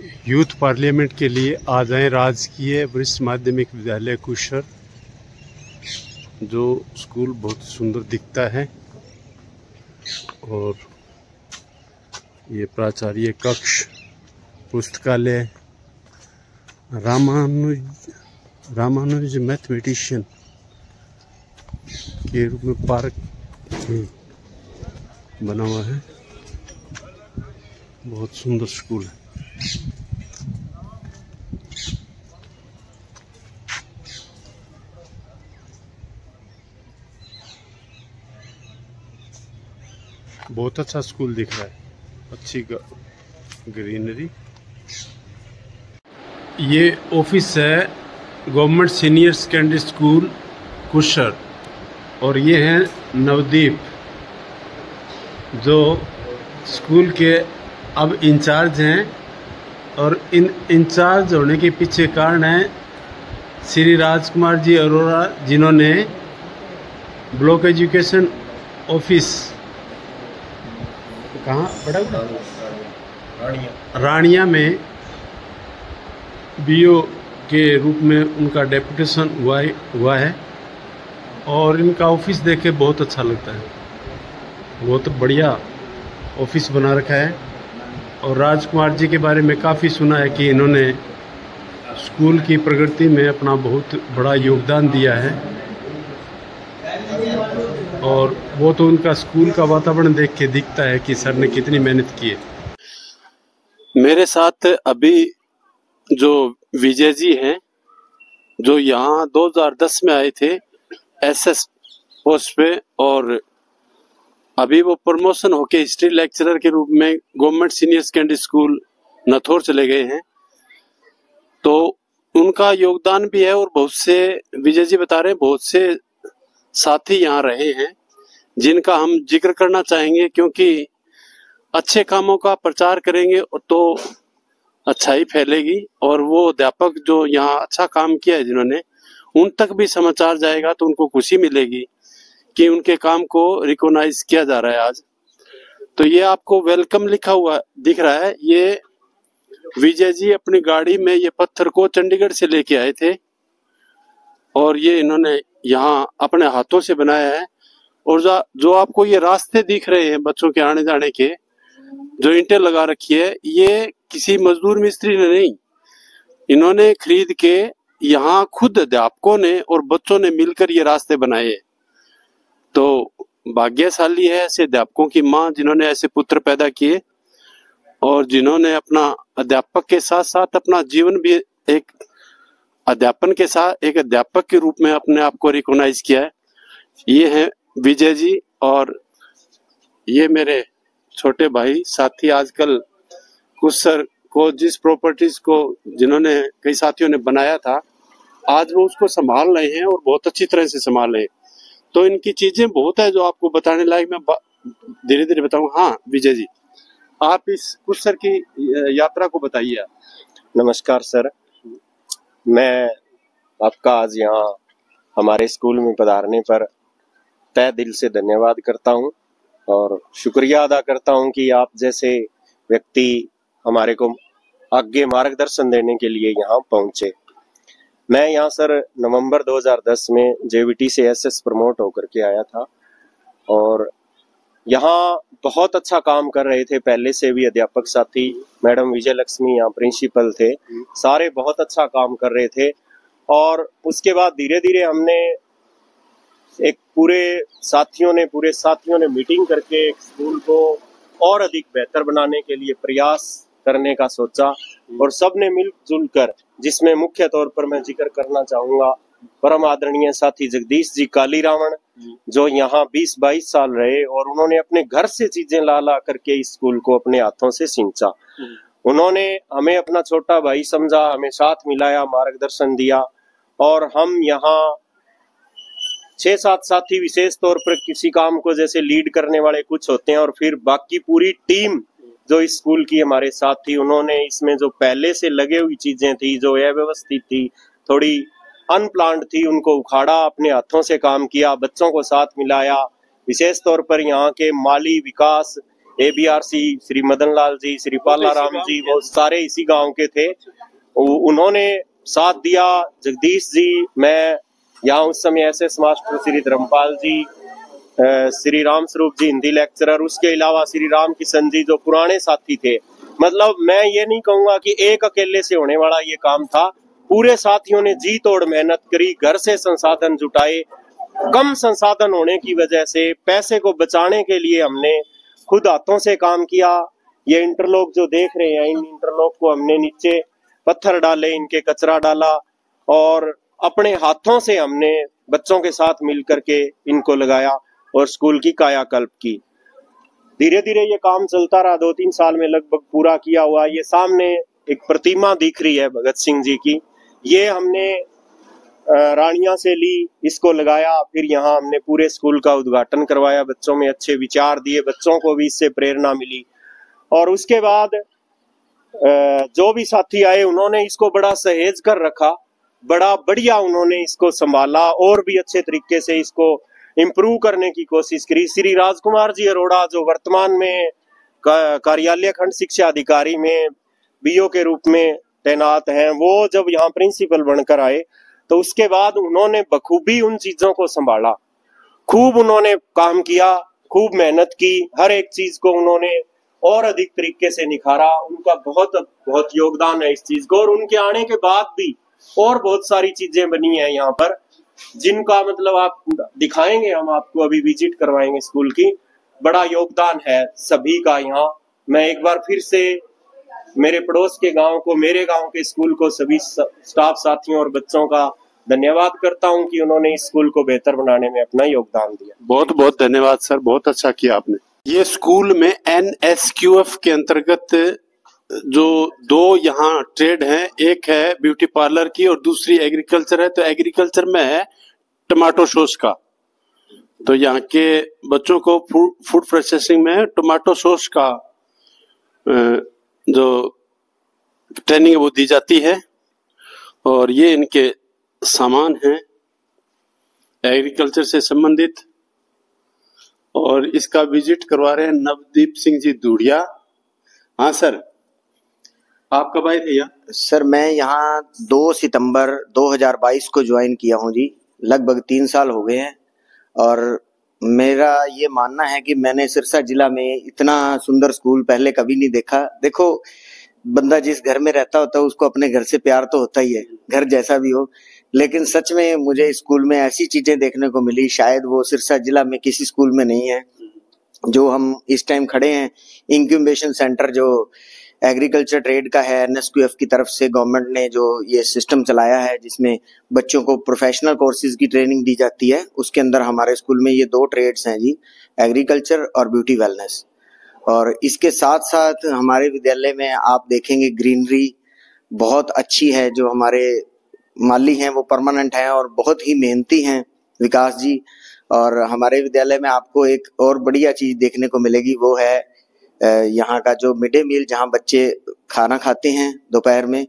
Youth parliament के लिए आ जाएं राजकीय वरिष्ठ माध्यमिक विद्यालय कुशर, जो स्कूल बहुत सुंदर दिखता है। और ये प्राचार्य कक्ष, पुस्तकालय, रामानुज मैथमेटिशियन के रूप में पार्क बना हुआ है। बहुत सुंदर स्कूल है। बहुत अच्छा स्कूल दिख रहा है, अच्छी ग्रीनरी। ये ऑफिस है गवर्नमेंट सीनियर सेकेंडरी स्कूल कुशर, और ये हैं नवदीप, जो स्कूल के अब इंचार्ज हैं। और इन इंचार्ज होने के पीछे कारण है श्री राजकुमार जी अरोड़ा, जिन्होंने ब्लॉक एजुकेशन ऑफिस कहाँ पड़ा रानिया में बीओ के रूप में उनका डेपुटेशन हुआ है। और इनका ऑफिस देख के बहुत अच्छा लगता है, बहुत बढ़िया ऑफिस बना रखा है। और राजकुमार जी के बारे में काफ़ी सुना है कि इन्होंने स्कूल की प्रगति में अपना बहुत बड़ा योगदान दिया है। और वो तो उनका स्कूल का वातावरण देख के दिखता है कि सर ने कितनी मेहनत की है। मेरे साथ अभी जो विजय जी हैं, जो यहाँ 2010 में आए थे एसएस पोस्ट पे, और अभी वो प्रमोशन होके हिस्ट्री लेक्चरर के रूप में government senior secondary school Nathaur चले गए हैं। तो उनका योगदान भी है। और बहुत से, विजय जी बता रहे हैं, बहुत से साथी यहाँ रहे हैं जिनका हम जिक्र करना चाहेंगे, क्योंकि अच्छे कामों का प्रचार करेंगे तो अच्छाई फैलेगी। और वो अध्यापक जो यहाँ अच्छा काम किया है जिन्होंने, उन तक भी समाचार जाएगा तो उनको खुशी मिलेगी कि उनके काम को रिकॉग्नाइज किया जा रहा है आज। तो ये आपको वेलकम लिखा हुआ दिख रहा है। ये विजय जी अपनी गाड़ी में ये पत्थर को चंडीगढ़ से लेके आए थे, और ये इन्होंने यहाँ अपने हाथों से बनाया है। और जो आपको ये रास्ते दिख रहे हैं बच्चों के आने जाने के, जो ईंटें लगा रखी है, ये किसी मजदूर मिस्त्री ने नहीं, इन्होंने खरीद के यहाँ खुद अध्यापकों ने और बच्चों ने मिलकर ये रास्ते बनाए। तो भाग्यशाली है ऐसे अध्यापकों की माँ, जिन्होंने ऐसे पुत्र पैदा किए और जिन्होंने अपना अध्यापक के साथ साथ अपना जीवन भी एक अध्यापन के साथ एक अध्यापक के रूप में अपने आप को रिकॉग्नाइज किया है। ये हैं विजय जी, और ये मेरे छोटे भाई साथी। आजकल कुशर को जिस प्रॉपर्टीज को जिन्होंने कई साथियों ने बनाया था, आज वो उसको संभाल रहे हैं और बहुत अच्छी तरह से संभाल रहे हैं। तो इनकी चीजें बहुत है जो आपको बताने लायक, मैं धीरे धीरे बताऊंगा। हाँ विजय जी, आप इस कुशर की यात्रा को बताइए। नमस्कार सर, मैं आपका आज यहाँ हमारे स्कूल में पधारने पर तहे दिल से धन्यवाद करता हूँ और शुक्रिया अदा करता हूँ कि आप जैसे व्यक्ति हमारे को आगे मार्गदर्शन देने के लिए यहाँ पहुँचे। मैं यहाँ सर नवंबर 2010 में जेवीटी से एसएस प्रमोट होकर के आया था, और यहाँ बहुत अच्छा काम कर रहे थे पहले से भी अध्यापक साथी। मैडम विजय लक्ष्मी यहाँ प्रिंसिपल थे, सारे बहुत अच्छा काम कर रहे थे। और उसके बाद धीरे धीरे हमने एक पूरे साथियों ने मीटिंग करके एक स्कूल को और अधिक बेहतर बनाने के लिए प्रयास करने का सोचा, और सबने मिलजुल कर, जिसमें मुख्य तौर पर मैं जिक्र करना चाहूंगा परम आदरणीय साथी जगदीश जी कालीरावण, जो यहाँ 20-22 साल रहे और उन्होंने अपने घर से चीजें ला ला करके इस स्कूल को अपने हाथों से सिंचा। उन्होंने हमें अपना छोटा भाई समझा, हमें साथ मिलाया, मार्गदर्शन दिया, और हम यहाँ 6-7 साथी विशेष तौर पर किसी काम को जैसे लीड करने वाले कुछ होते हैं, और फिर बाकी पूरी टीम जो इस स्कूल की हमारे साथ थी, उन्होंने इसमें जो पहले से लगे हुई चीजें थी, जो अव्यवस्थित थी, थोड़ी अनप्लान्ड थी, उनको उखाड़ा, अपने हाथों से काम किया, बच्चों को साथ मिलाया। विशेष तौर पर यहाँ के माली विकास ABRC, श्री मदन लाल जी, श्री पाला राम जी, वो सारे इसी गांव के थे। उन्होंने साथ दिया। जगदीश जी, मैं यहाँ उस समय SS मास्टर श्री धर्मपाल जी, श्री राम स्वरूप जी हिंदी लेक्चरर, उसके अलावा श्री राम किशन जी जो पुराने साथी थे। मतलब मैं ये नहीं कहूंगा कि एक अकेले से होने वाला ये काम था, पूरे साथियों ने जी तोड़ मेहनत करी, घर से संसाधन जुटाए। कम संसाधन होने की वजह से पैसे को बचाने के लिए हमने खुद हाथों से काम किया। ये इंटरलॉक जो देख रहे हैं, इन इंटरलॉक को हमने नीचे पत्थर डाले, इनके कचरा डाला और अपने हाथों से हमने बच्चों के साथ मिलकर के इनको लगाया और स्कूल की कायाकल्प की। धीरे धीरे ये काम चलता रहा, 2-3 साल में लगभग पूरा किया हुआ। ये सामने एक प्रतिमा दिख रही है भगत सिंह जी की, ये हमने रानिया से ली, इसको लगाया। फिर यहाँ हमने पूरे स्कूल का उद्घाटन करवाया, बच्चों में अच्छे विचार दिए, बच्चों को भी इससे प्रेरणा मिली। और उसके बाद जो भी साथी आए उन्होंने इसको बड़ा सहेज कर रखा, बड़ा बढ़िया उन्होंने इसको संभाला और भी अच्छे तरीके से इसको इम्प्रूव करने की कोशिश करी। श्री राजकुमार जी अरोड़ा जो वर्तमान में कार्यालय खंड शिक्षा अधिकारी में BO के रूप में तैनात हैं, वो जब यहाँ प्रिंसिपल बनकर आए तो उसके बाद उन्होंने बखूबी उन चीजों को संभाला। खूब उन्होंने काम किया, खूब मेहनत की, हर एक चीज को उन्होंने और अधिक तरीके से निखारा। उनका बहुत बहुत योगदान है इस चीज को। और उनके आने के बाद भी और बहुत सारी चीजें बनी हैं यहाँ पर, जिनका मतलब आप दिखाएंगे, हम आपको अभी विजिट करवाएंगे स्कूल की। बड़ा योगदान है सभी का यहाँ। मैं एक बार फिर से मेरे पड़ोस के गांव को, मेरे गांव के स्कूल को, सभी स्टाफ साथियों और बच्चों का धन्यवाद करता हूं कि उन्होंने इस स्कूल को बेहतर बनाने में अपना योगदान दिया। बहुत बहुत धन्यवाद सर, बहुत अच्छा किया आपने। ये स्कूल में NSQF के अंतर्गत जो 2 यहाँ ट्रेड हैं, एक है ब्यूटी पार्लर की और दूसरी एग्रीकल्चर है। तो एग्रीकल्चर में है टमाटो सॉस का, तो यहाँ के बच्चों को फूड प्रोसेसिंग में टमाटो सॉस का जो ट्रेनिंग है वो दी जाती है। और ये इनके सामान हैं एग्रीकल्चर से संबंधित, और इसका विजिट करवा रहे हैं नवदीप सिंह जी धूड़िया। हाँ सर, आप कब आए थे यहाँ? सर मैं यहाँ 2 सितंबर 2022 को ज्वाइन किया हूँ जी, लगभग 3 साल हो गए हैं। और मेरा ये मानना है कि मैंने सिरसा जिला में इतना सुंदर स्कूल पहले कभी नहीं देखा। देखो, बंदा जिस घर में रहता होता है उसको अपने घर से प्यार तो होता ही है, घर जैसा भी हो। लेकिन सच में मुझे स्कूल में ऐसी चीजें देखने को मिली, शायद वो सिरसा जिला में किसी स्कूल में नहीं है। जो हम इस टाइम खड़े हैं, इंक्यूबेशन सेंटर जो एग्रीकल्चर ट्रेड का है, NSQF की तरफ से गवर्नमेंट ने जो ये सिस्टम चलाया है जिसमें बच्चों को प्रोफेशनल कोर्सेज की ट्रेनिंग दी जाती है, उसके अंदर हमारे स्कूल में ये 2 ट्रेड्स हैं जी, एग्रीकल्चर और ब्यूटी वेलनेस। और इसके साथ साथ हमारे विद्यालय में आप देखेंगे ग्रीनरी बहुत अच्छी है। जो हमारे माली हैं वो परमानेंट हैं और बहुत ही मेहनती हैं, विकास जी। और हमारे विद्यालय में आपको एक और बढ़िया चीज देखने को मिलेगी, वो है यहाँ का जो मिड डे मील, जहाँ बच्चे खाना खाते हैं दोपहर में।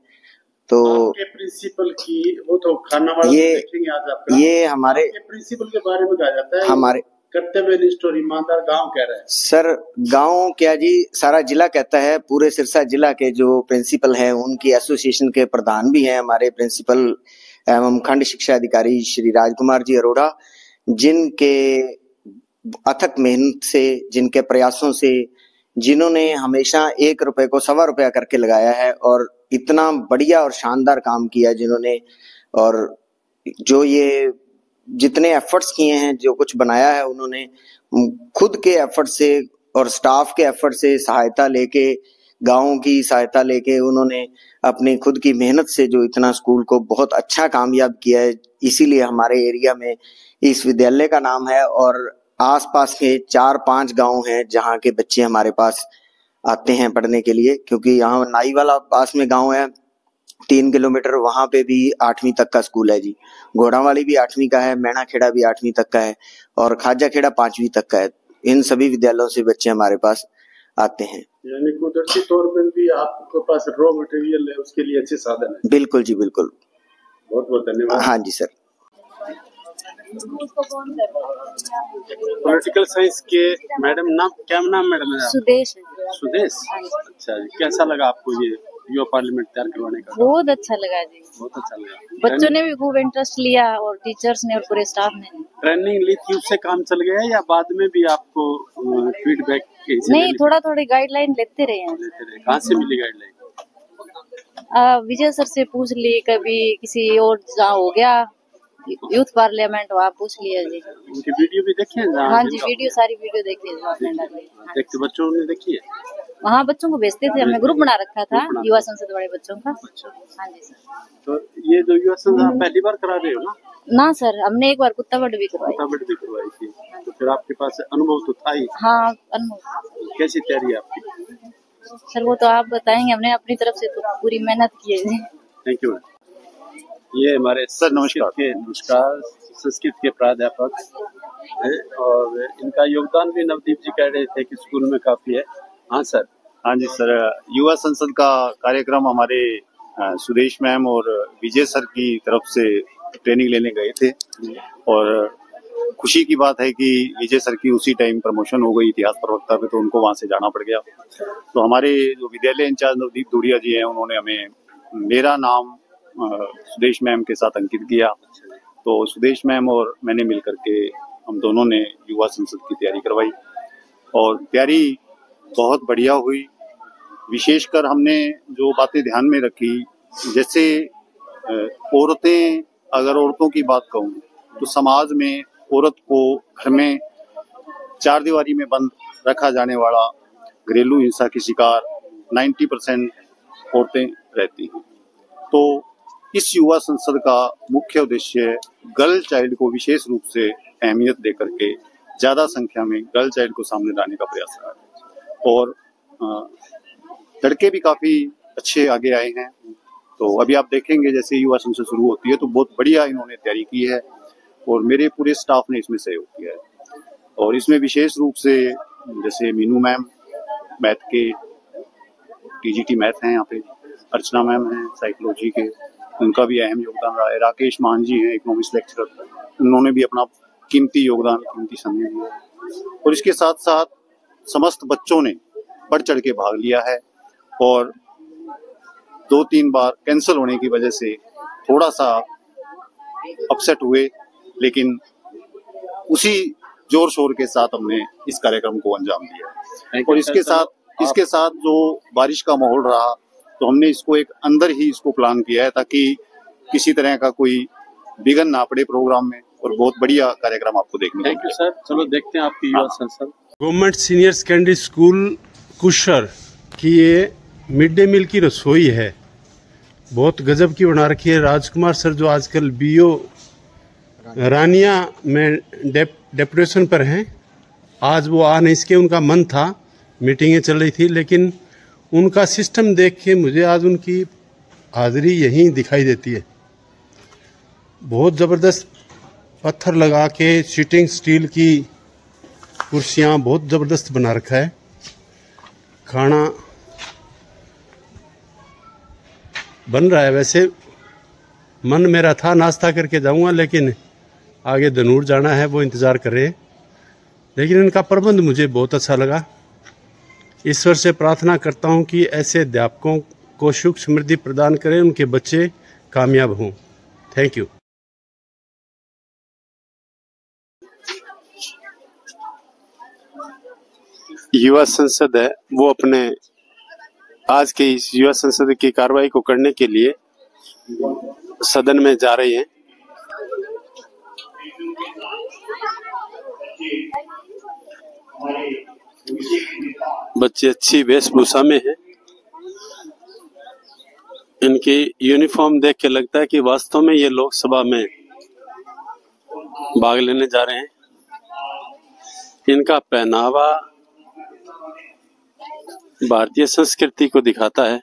तो प्रिंसिपल की वो तो खाना वाला देखेंगे आज आपका। ये हमारे प्रिंसिपल के बारे में कहा जाता है, हमारे कर्तव्यनिष्ठ और ईमानदार गांव कह रहा है सर। गांव क्या जी, सारा जिला कहता है। पूरे सिरसा जिला के जो प्रिंसिपल हैं, उनकी एसोसिएशन के प्रधान भी हैं हमारे प्रिंसिपल एवं खंड शिक्षा अधिकारी श्री राजकुमार जी अरोड़ा, जिनके अथक मेहनत से, जिनके प्रयासों से, जिन्होंने हमेशा 1 रुपए को 1.25 रुपया करके लगाया है और इतना बढ़िया और शानदार काम किया जिन्होंने। और जो ये जितने एफर्ट्स किए हैं, जो कुछ बनाया है, उन्होंने खुद के एफर्ट से और स्टाफ के एफर्ट से सहायता लेके, गाँव की सहायता लेके, उन्होंने अपनी खुद की मेहनत से जो इतना स्कूल को बहुत अच्छा कामयाब किया है। इसीलिए हमारे एरिया में इस विद्यालय का नाम है। और आसपास के 4-5 गांव हैं जहाँ के बच्चे हमारे पास आते हैं पढ़ने के लिए, क्योंकि यहाँ नाई वाला पास में गांव है 3 किलोमीटर, वहां पे भी 8वीं तक का स्कूल है जी। घोड़ावाली भी 8वीं का है, मैना खेड़ा भी 8वीं तक का है और खाजा खेड़ा 5वीं तक का है। इन सभी विद्यालयों से बच्चे हमारे पास आते हैं। यानी कुदरती तौर पर भी आपके पास रॉ मटेरियल है, उसके लिए अच्छे साधन है। बिल्कुल जी, बिल्कुल। बहुत बहुत धन्यवाद। हाँ जी सर। पॉलिटिकल साइंस के मैडम, नाम क्या नाम मैडम है? सुदेश। सुदेश। अच्छा जी, कैसा लगा आपको ये युवा पार्लियामेंट तैयार करवाने का? बहुत अच्छा लगा जी, बहुत अच्छा लगा। बच्चों ने भी खूब इंटरेस्ट लिया और टीचर्स ने और पूरे स्टाफ ने। ट्रेनिंग ली थी, उससे काम चल गया या बाद में भी आपको फीडबैक? नहीं, थोड़ा थोड़ी गाइडलाइन लेते रहे हैं। कहाँ से मिली गाइडलाइन? विजय सर से पूछ ली, कभी किसी और जहाँ हो गया यूथ पार्लियामेंट वहाँ पूछ लिया जी। उनकी वीडियो भी देखी है? हाँ जी, वीडियो सारी वीडियो देखी है। देखते बच्चों ने देखी है? वहाँ बच्चों को भेजते थे, हमने ग्रुप बना रखा था युवा संसद वाले बच्चों का। हाँ जी सर। तो ये जो युवा संसद आप पहली बार करा रहे हो ना? ना सर, हमने एक बार कुत्ताबड़ भी करवाई थी। तो फिर आपके पास अनुभव तो था ही। हाँ, अनुभव। कैसी तैयारी है आपकी? सर वो तो आप बताएंगे, हमने अपनी तरफ से तो पूरी मेहनत की है जी। Thank you. ये हमारे सर नमस्कार संस्कृत के प्राध्यापक हैं और इनका योगदान भी नवदीप जी कह रहे थे कि स्कूल में काफी है। हाँ सर। हाँ जी सर, युवा संसद का कार्यक्रम हमारे सुदेश मैम और विजय सर की तरफ से ट्रेनिंग लेने गए थे और खुशी की बात है कि विजय सर की उसी टाइम प्रमोशन हो गई इतिहास प्रवक्ता पे, तो उनको वहां से जाना पड़ गया। तो हमारे जो विद्यालय इंचार्ज नवदीप धूड़िया जी हैं, उन्होंने हमें मेरा नाम सुदेश मैम के साथ अंकित किया। तो सुदेश मैम और मैंने मिलकर के हम दोनों ने युवा संसद की तैयारी करवाई और तैयारी बहुत बढ़िया हुई। विशेषकर हमने जो बातें ध्यान में रखी, जैसे औरतें, अगर औरतों की बात कहूँ तो समाज में औरत को घर में चार दीवारी में बंद रखा जाने वाला घरेलू हिंसा की शिकार 90% औरतें रहती हैं। तो इस युवा संसद का मुख्य उद्देश्य गर्ल चाइल्ड को विशेष रूप से अहमियत देकर के ज्यादा संख्या में गर्ल चाइल्ड को सामने लाने का प्रयास रहा है और लड़के भी काफी अच्छे आगे आए हैं। तो अभी आप देखेंगे जैसे युवा संसद शुरू होती है तो बहुत बढ़िया इन्होंने तैयारी की है और मेरे पूरे स्टाफ ने इसमें सहयोग किया है। और इसमें विशेष रूप से जैसे मीनू मैम मैथ के टीजीटी मैथ हैं, यहाँ पे अर्चना मैम हैं साइकोलॉजी के, उनका भी अहम योगदान रहा है। राकेश मान जी हैं इकोनॉमिक्स लेक्चरर, उन्होंने भी अपना कीमती योगदान, कीमती समय दिया। और इसके साथ साथ समस्त बच्चों ने बढ़ चढ़ के भाग लिया है और 2-3 बार कैंसिल होने की वजह से थोड़ा सा अपसेट हुए, लेकिन उसी जोर शोर के साथ हमने इस कार्यक्रम को अंजाम दिया। और इसके साथ जो बारिश का माहौल रहा तो हमने इसको एक अंदर ही इसको प्लान किया है ताकि किसी तरह का कोई विघ्न ना पड़े प्रोग्राम में और बहुत बढ़िया कार्यक्रम आपको देखने को। Thank you sir. चलो देखते हैं आपकी युवा संसद। गवर्नमेंट सीनियर सेकेंडरी स्कूल कुशर की ये मिड डे मील की रसोई है, बहुत गजब की बना रखी है। राजकुमार सर जो आजकल बीओ रानिया में डेपुटेशन पर हैं, आज वो आ नहीं सके, उनका मन था, मीटिंगें चल रही थी, लेकिन उनका सिस्टम देख के मुझे आज उनकी हाजिरी यहीं दिखाई देती है। बहुत ज़बरदस्त पत्थर लगा के सीटिंग स्टील की कुर्सियाँ बहुत ज़बरदस्त बना रखा है। खाना बन रहा है, वैसे मन मेरा था नाश्ता करके जाऊंगा, लेकिन आगे धनूर जाना है, वो इंतज़ार कर रहे हैं। लेकिन इनका प्रबंध मुझे बहुत अच्छा लगा। ईश्वर से प्रार्थना करता हूं कि ऐसे अध्यापकों को सुख समृद्धि प्रदान करें, उनके बच्चे कामयाब हों। Thank you. युवा संसद है वो अपने आज के इस युवा संसद की कार्रवाई को करने के लिए सदन में जा रही हैं। बच्चे अच्छी वेशभूषा में हैं। इनकी यूनिफॉर्म देख के लगता है कि वास्तव में ये लोकसभा में भाग लेने जा रहे हैं। इनका पहनावा भारतीय संस्कृति को दिखाता है।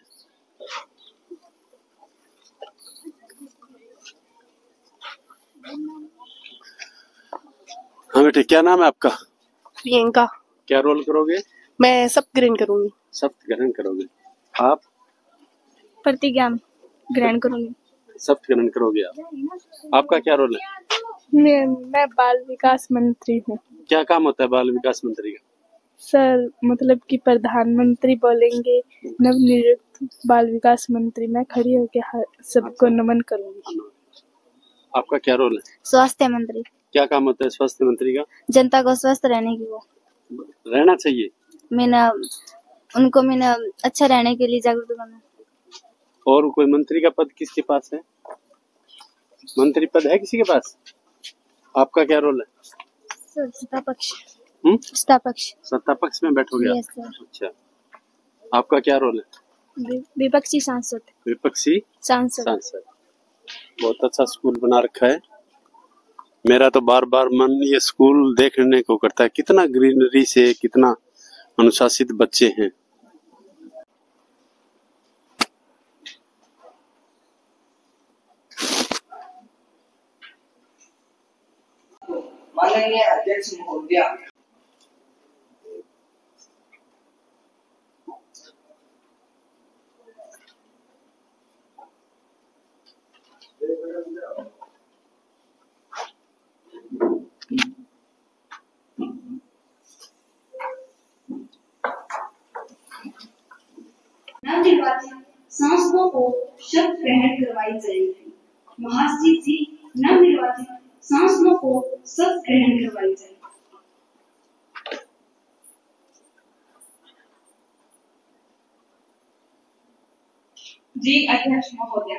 हाँ बेटे, क्या नाम है आपका? प्रियंका। क्या रोल करोगे? मैं सप्त ग्रहण करूंगी। सप्त ग्रहण करोगे। आप? प्रतिज्ञा ग्रहण करूंगी। सप्त ग्रहण करोगे आप। आपका क्या रोल है? मैं बाल विकास मंत्री हूँ। क्या काम होता है बाल विकास मंत्री का? सर मतलब कि प्रधानमंत्री बोलेंगे नवनियुक्त बाल विकास मंत्री, मैं खड़ी होकर सबको नमन करूंगी। आपका क्या रोल है? स्वास्थ्य मंत्री। क्या काम होता है स्वास्थ्य मंत्री का? जनता को स्वस्थ रहने की वो रहना चाहिए। मैंने अच्छा रहने के लिए जागरूक करना। और कोई मंत्री का पद किसके पास है? मंत्री पद है किसी के पास? आपका क्या रोल है? सर सत्ता पक्ष। सत्ता पक्ष में बैठोगे आप? Yes sir. अच्छा, आपका क्या रोल है? विपक्षी सांसद। विपक्षी सांसद। बहुत अच्छा स्कूल बना रखा है। मेरा तो बार बार मन ये स्कूल देखने को करता है, कितना ग्रीनरी से, कितना अनुशासित बच्चे हैं। माननीय अध्यक्ष महोदया, नवनिर्वाचित सांसदों को शपथ ग्रहण करवाई जाएगी। महासचिव जी, नवनिर्वाचित सांसदों को शपथ ग्रहण करवाई जाएगी। जी अध्यक्ष महोदय,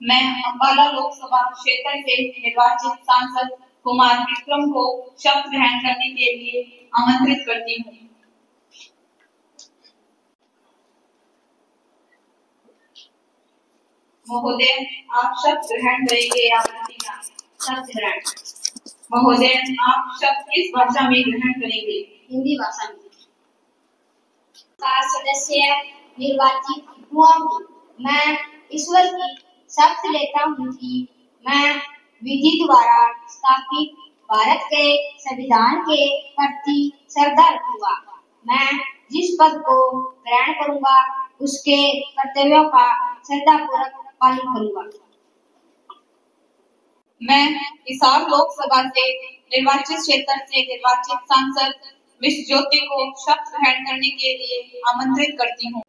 मैं अम्बाला लोकसभा क्षेत्र से निर्वाचित सांसद कुमार विक्रम को शपथ ग्रहण करने के लिए आमंत्रित करती हूँ। महोदय, आप शपथ ग्रहण करेंगे या प्रतिज्ञा? शपथ ग्रहण। महोदय, आप शपथ किस भाषा में ग्रहण करेंगे? हिंदी भाषा में। सदस्य निर्वाचित हुआ हूँ। मैं ईश्वर की शपथ लेता हूँ कि मैं विधि द्वारा स्थापित भारत के संविधान के प्रति श्रद्धा रखूंगा। मैं जिस पद को ग्रहण करूंगा उसके कर्तव्यों का श्रद्धापूर्वक पालन करूंगा। मैं हिसार लोकसभा से निर्वाचित क्षेत्र से निर्वाचित सांसद मिस ज्योति को शपथ ग्रहण करने के लिए आमंत्रित करती हूँ।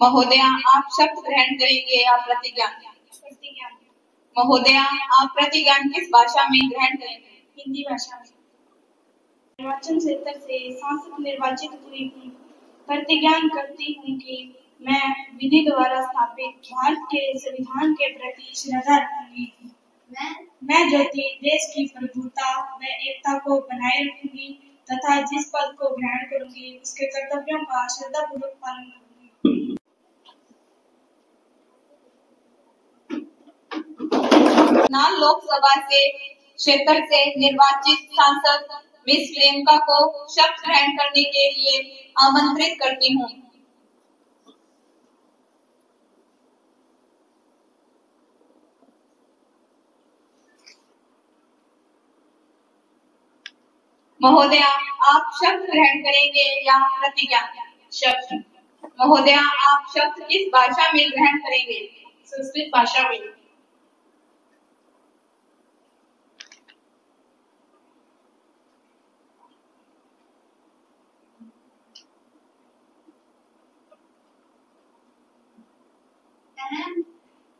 महोदया, आप शपथ ग्रहण करेंगे या प्रतिज्ञा? महोदया, आप प्रतिज्ञा किस भाषा में ग्रहण करेंगे? हिंदी भाषा में। निर्वाचन क्षेत्र से सांसद निर्वाचित हुई हूँ। प्रतिज्ञा करती हूँ कि मैं विधि द्वारा स्थापित भारत के संविधान के प्रति श्रद्धा रखूंगी। मैं ज्योति देश की प्रभुता व एकता को बनाए रखूंगी तथा जिस पद को ग्रहण करूंगी उसके कर्तव्यों का श्रद्धापूर्वक पालन करूंगी। नाल लोकसभा से क्षेत्र से निर्वाचित सांसद मिस प्रियंका को शपथ ग्रहण करने के लिए आमंत्रित करती हूँ। महोदया, आप शपथ ग्रहण करेंगे या प्रतिज्ञा? शपथ। महोदया, आप शपथ किस भाषा में ग्रहण करेंगे? संस्कृत भाषा में।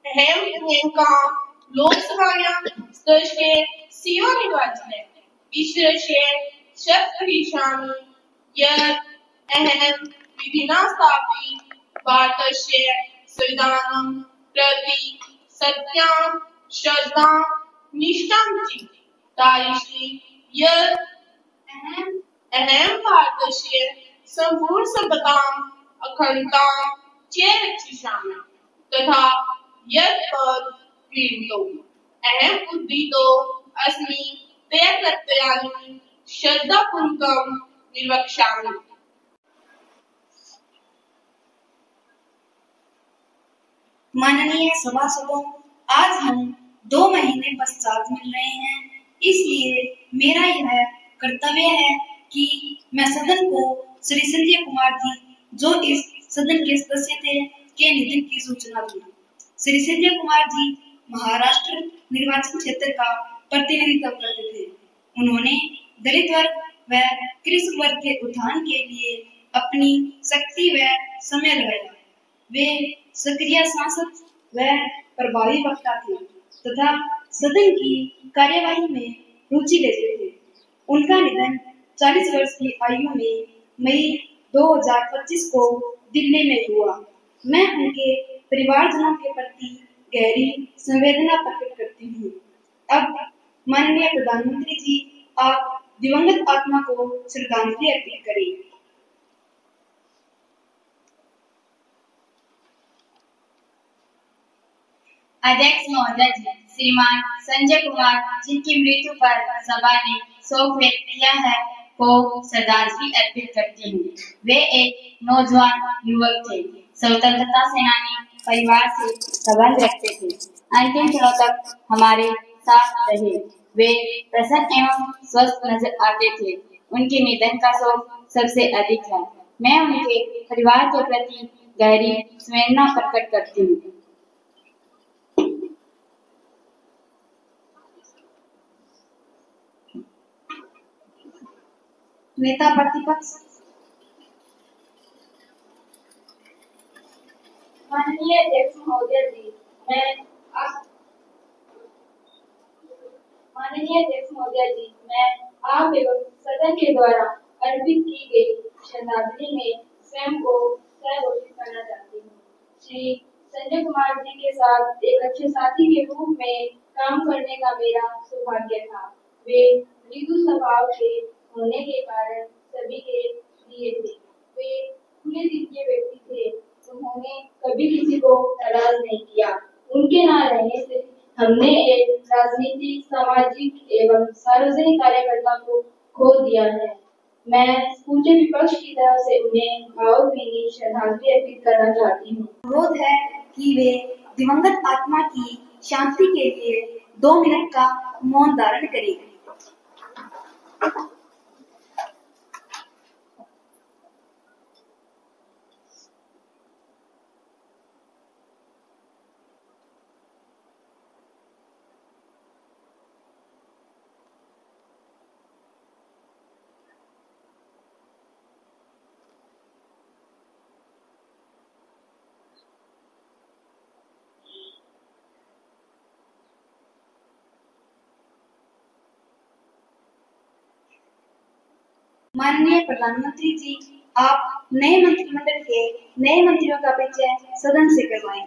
अहम प्रियंका लोकसभा से सीओ निर्वाचन है। विशेष शब्द ही शामिल यह अहम विभिन्न स्थापित भारतीय संविधान प्रति सत्यां श्रद्धा निष्ठा ची तारिशी यह अहम भारतीय संपूर्ण सभ्यता अखंडता चेरक्षी शामिल तथा यह पद पीड़ितों अहम उद्दीतो अस्मि ते कर्तव्यानि श्रद्धापूर्वकं निर्वक्ष्यामि। माननीय सभासदों, आज हम 2 महीने पश्चात मिल रहे हैं, इसलिए मेरा यह कर्तव्य है कि मैं सदन को श्री संजय कुमार जी, जो इस सदन के सदस्य थे, के निधन की सूचना दूं। श्री संजय कुमार जी महाराष्ट्र निर्वाचन क्षेत्र का प्रतिनिधित्व करते थे। उन्होंने दलित वर्ग व कृषक वर्ग के उत्थान के लिए अपनी शक्ति व समय लगाया। वे सक्रिय सांसद व प्रभावी वक्ता थे तथा सदन की कार्यवाही में रुचि लेते थे। उनका निधन 40 वर्ष की आयु में मई 2025 को दिल्ली में हुआ। मैं उनके परिवारजनों के प्रति गहरी संवेदना प्रकट करती हूँ। अब माननीय प्रधानमंत्री जी, आप दिवंगत आत्मा को श्रद्धांजलि अर्पित करें। अध्यक्ष महोदय जी, श्रीमान संजय कुमार जिनकी मृत्यु पर सभा ने शोक व्यक्त किया है को श्रद्धांजलि अर्पित करती हूँ। वे एक नौजवान युवक थे, स्वतंत्रता सेनानी, परिवार से संबंध रखते थे, अंतिम क्षणों तक हमारे साथ रहे। वे प्रसन्न एवं स्वस्थ नजर आते थे। उनके निधन का शोक सबसे अधिक है। मैं उनके परिवार के प्रति गहरी संवेदना प्रकट करती हूँ। नेता प्रतिपक्ष माननीय अध्यक्ष महोदय जी, मैं आप एवं सदन के द्वारा अर्पित की गई श्रद्धांजलि में स्वयं को सहघोषित करना चाहती हूँ। श्री संजय कुमार जी के साथ एक अच्छे साथी के रूप में काम करने का मेरा सौभाग्य था। वे मृदु स्वभाव के होने के कारण सभी के लिए थे। वे खुले दिल के व्यक्ति थे। उन्होंने कभी किसी को नाराज नहीं किया। उनके न रहने से हमने एक राजनीतिक, सामाजिक एवं सार्वजनिक कार्यकर्ता को खो दिया है। मैं पूरे विपक्ष की तरफ से उन्हें भावभीनी श्रद्धांजलि अर्पित करना चाहती हूँ। अनुरोध है कि वे दिवंगत आत्मा की शांति के लिए 2 मिनट का मौन धारण करें। माननीय प्रधानमंत्री जी, आप नए मंत्रिमंडल के नए मंत्रियों का परिचय सदन से करवाएं।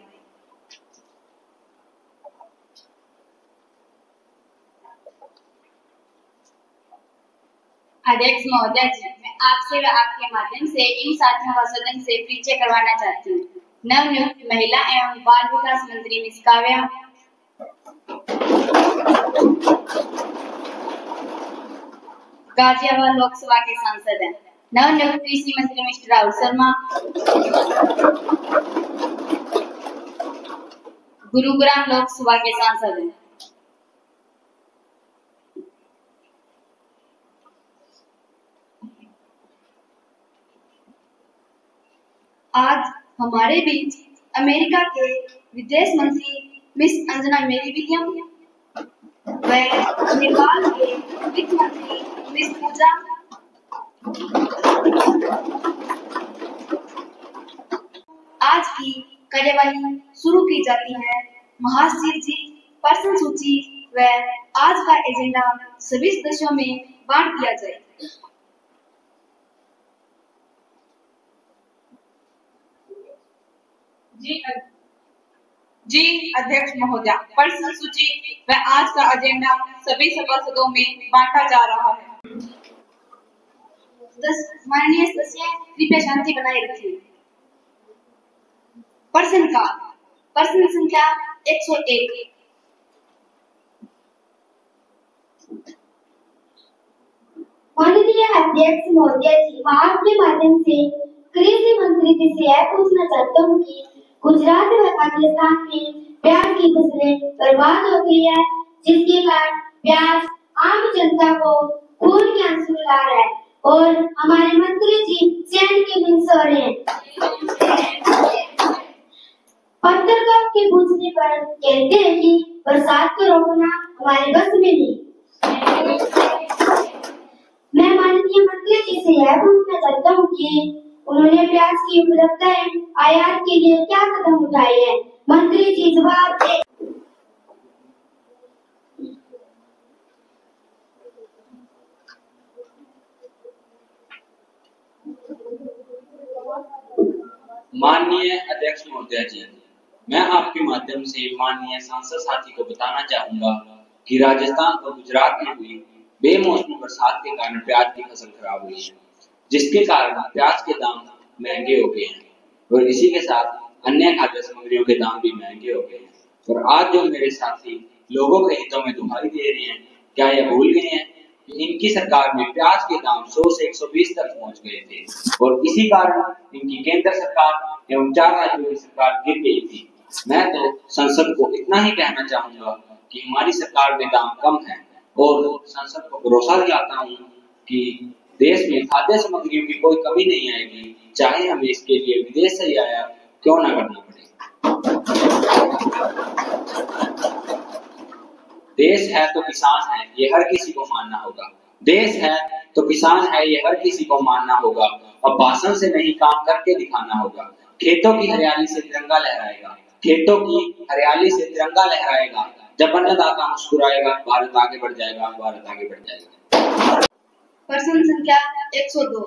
अध्यक्ष महोदय जी, मैं आपसे व आपके माध्यम से इन साथियों का सदन से परिचय करवाना चाहती हूँ। नवनियुक्त महिला एवं बाल विकास मंत्री मिस काव्या, गाजियाबाद लोकसभा के सांसद हैं। नवनियुक्त कृषि मंत्री मिस्टर राहुल शर्मा, गुरुग्राम लोकसभा के सांसद हैं। आज हमारे बीच अमेरिका के विदेश मंत्री मिस अंजना मेरी विलियम व नेपाल के वित्त मंत्री मिस पूजा आज की कार्यवाही शुरू की जाती है। महासचिव जी पर्सन सूची व आज का एजेंडा सभी सदस्यों में बांट दिया जाए। जी अध्यक्ष महोदय, पर्सन सूची व आज का एजेंडा सभी सभासदों में बांटा जा रहा है। माननीय सदस्य कृपया शांति बनाए रखिए। पर्सन संख्या 101। माननीय अध्यक्ष महोदय जी, आपके माध्यम से कृषि मंत्री जी से यह पूछना चाहता हूँ कि गुजरात व राजस्थान में प्याज की फसलें बर्बाद हो गई है, जिसके कारण प्याज आम जनता को खून के आंसू ला रहा है और हमारे मंत्री जी चैन के नींद सो रहे हैं। पत्रकार के पूछने कहते हैं कि बरसात को रोकना हमारे बस में नहीं। मैं माननीय मंत्री जी से यह पूछना चाहता हूँ कि उन्होंने प्याज की उपलब्धताएं आयात के लिए क्या कदम उठाए हैं। मंत्री जी जवाब दे। माननीय अध्यक्ष महोदय जी, मैं आपके माध्यम से माननीय सांसद साथी को बताना चाहूंगा कि राजस्थान और गुजरात में हुई बेमौसमी बरसात के कारण प्याज की फसल खराब हुई है, जिसके कारण प्याज के दाम महंगे हो गए हैं और इसी के साथ अन्य खाद्य सामग्रियों के दाम भी महंगे हो गए हैं। और आज जो मेरे साथी लोगों के हितों में दुहाई दे रहे हैं, क्या यह भूल गए हैं कि इनकी सरकार में प्याज के दाम 100 से 120 तक पहुंच गए थे और इसी कारण इनकी केंद्र सरकार एवं 4 राज्यों की सरकार गिर गई थी। मैं तो संसद को इतना ही कहना चाहूंगा कि हमारी सरकार में दाम कम है और संसद को भरोसा दिलाता हूँ कि देश में खाद्य सामग्रियों की कोई कमी नहीं आएगी, चाहे हमें इसके लिए विदेश से आयात क्यों ना करना पड़े। देश है तो किसान है, ये हर किसी को मानना होगा। देश है तो किसान है, ये हर किसी को मानना होगा। अब भाषण से नहीं, काम करके दिखाना होगा। खेतों की हरियाली से तिरंगा लहराएगा, खेतों की हरियाली से तिरंगा लहराएगा। जब अन्नदाता मुस्कुराएगा, भारत आगे बढ़ जाएगा, भारत आगे बढ़ जाएगा। प्रश्न संख्या 102।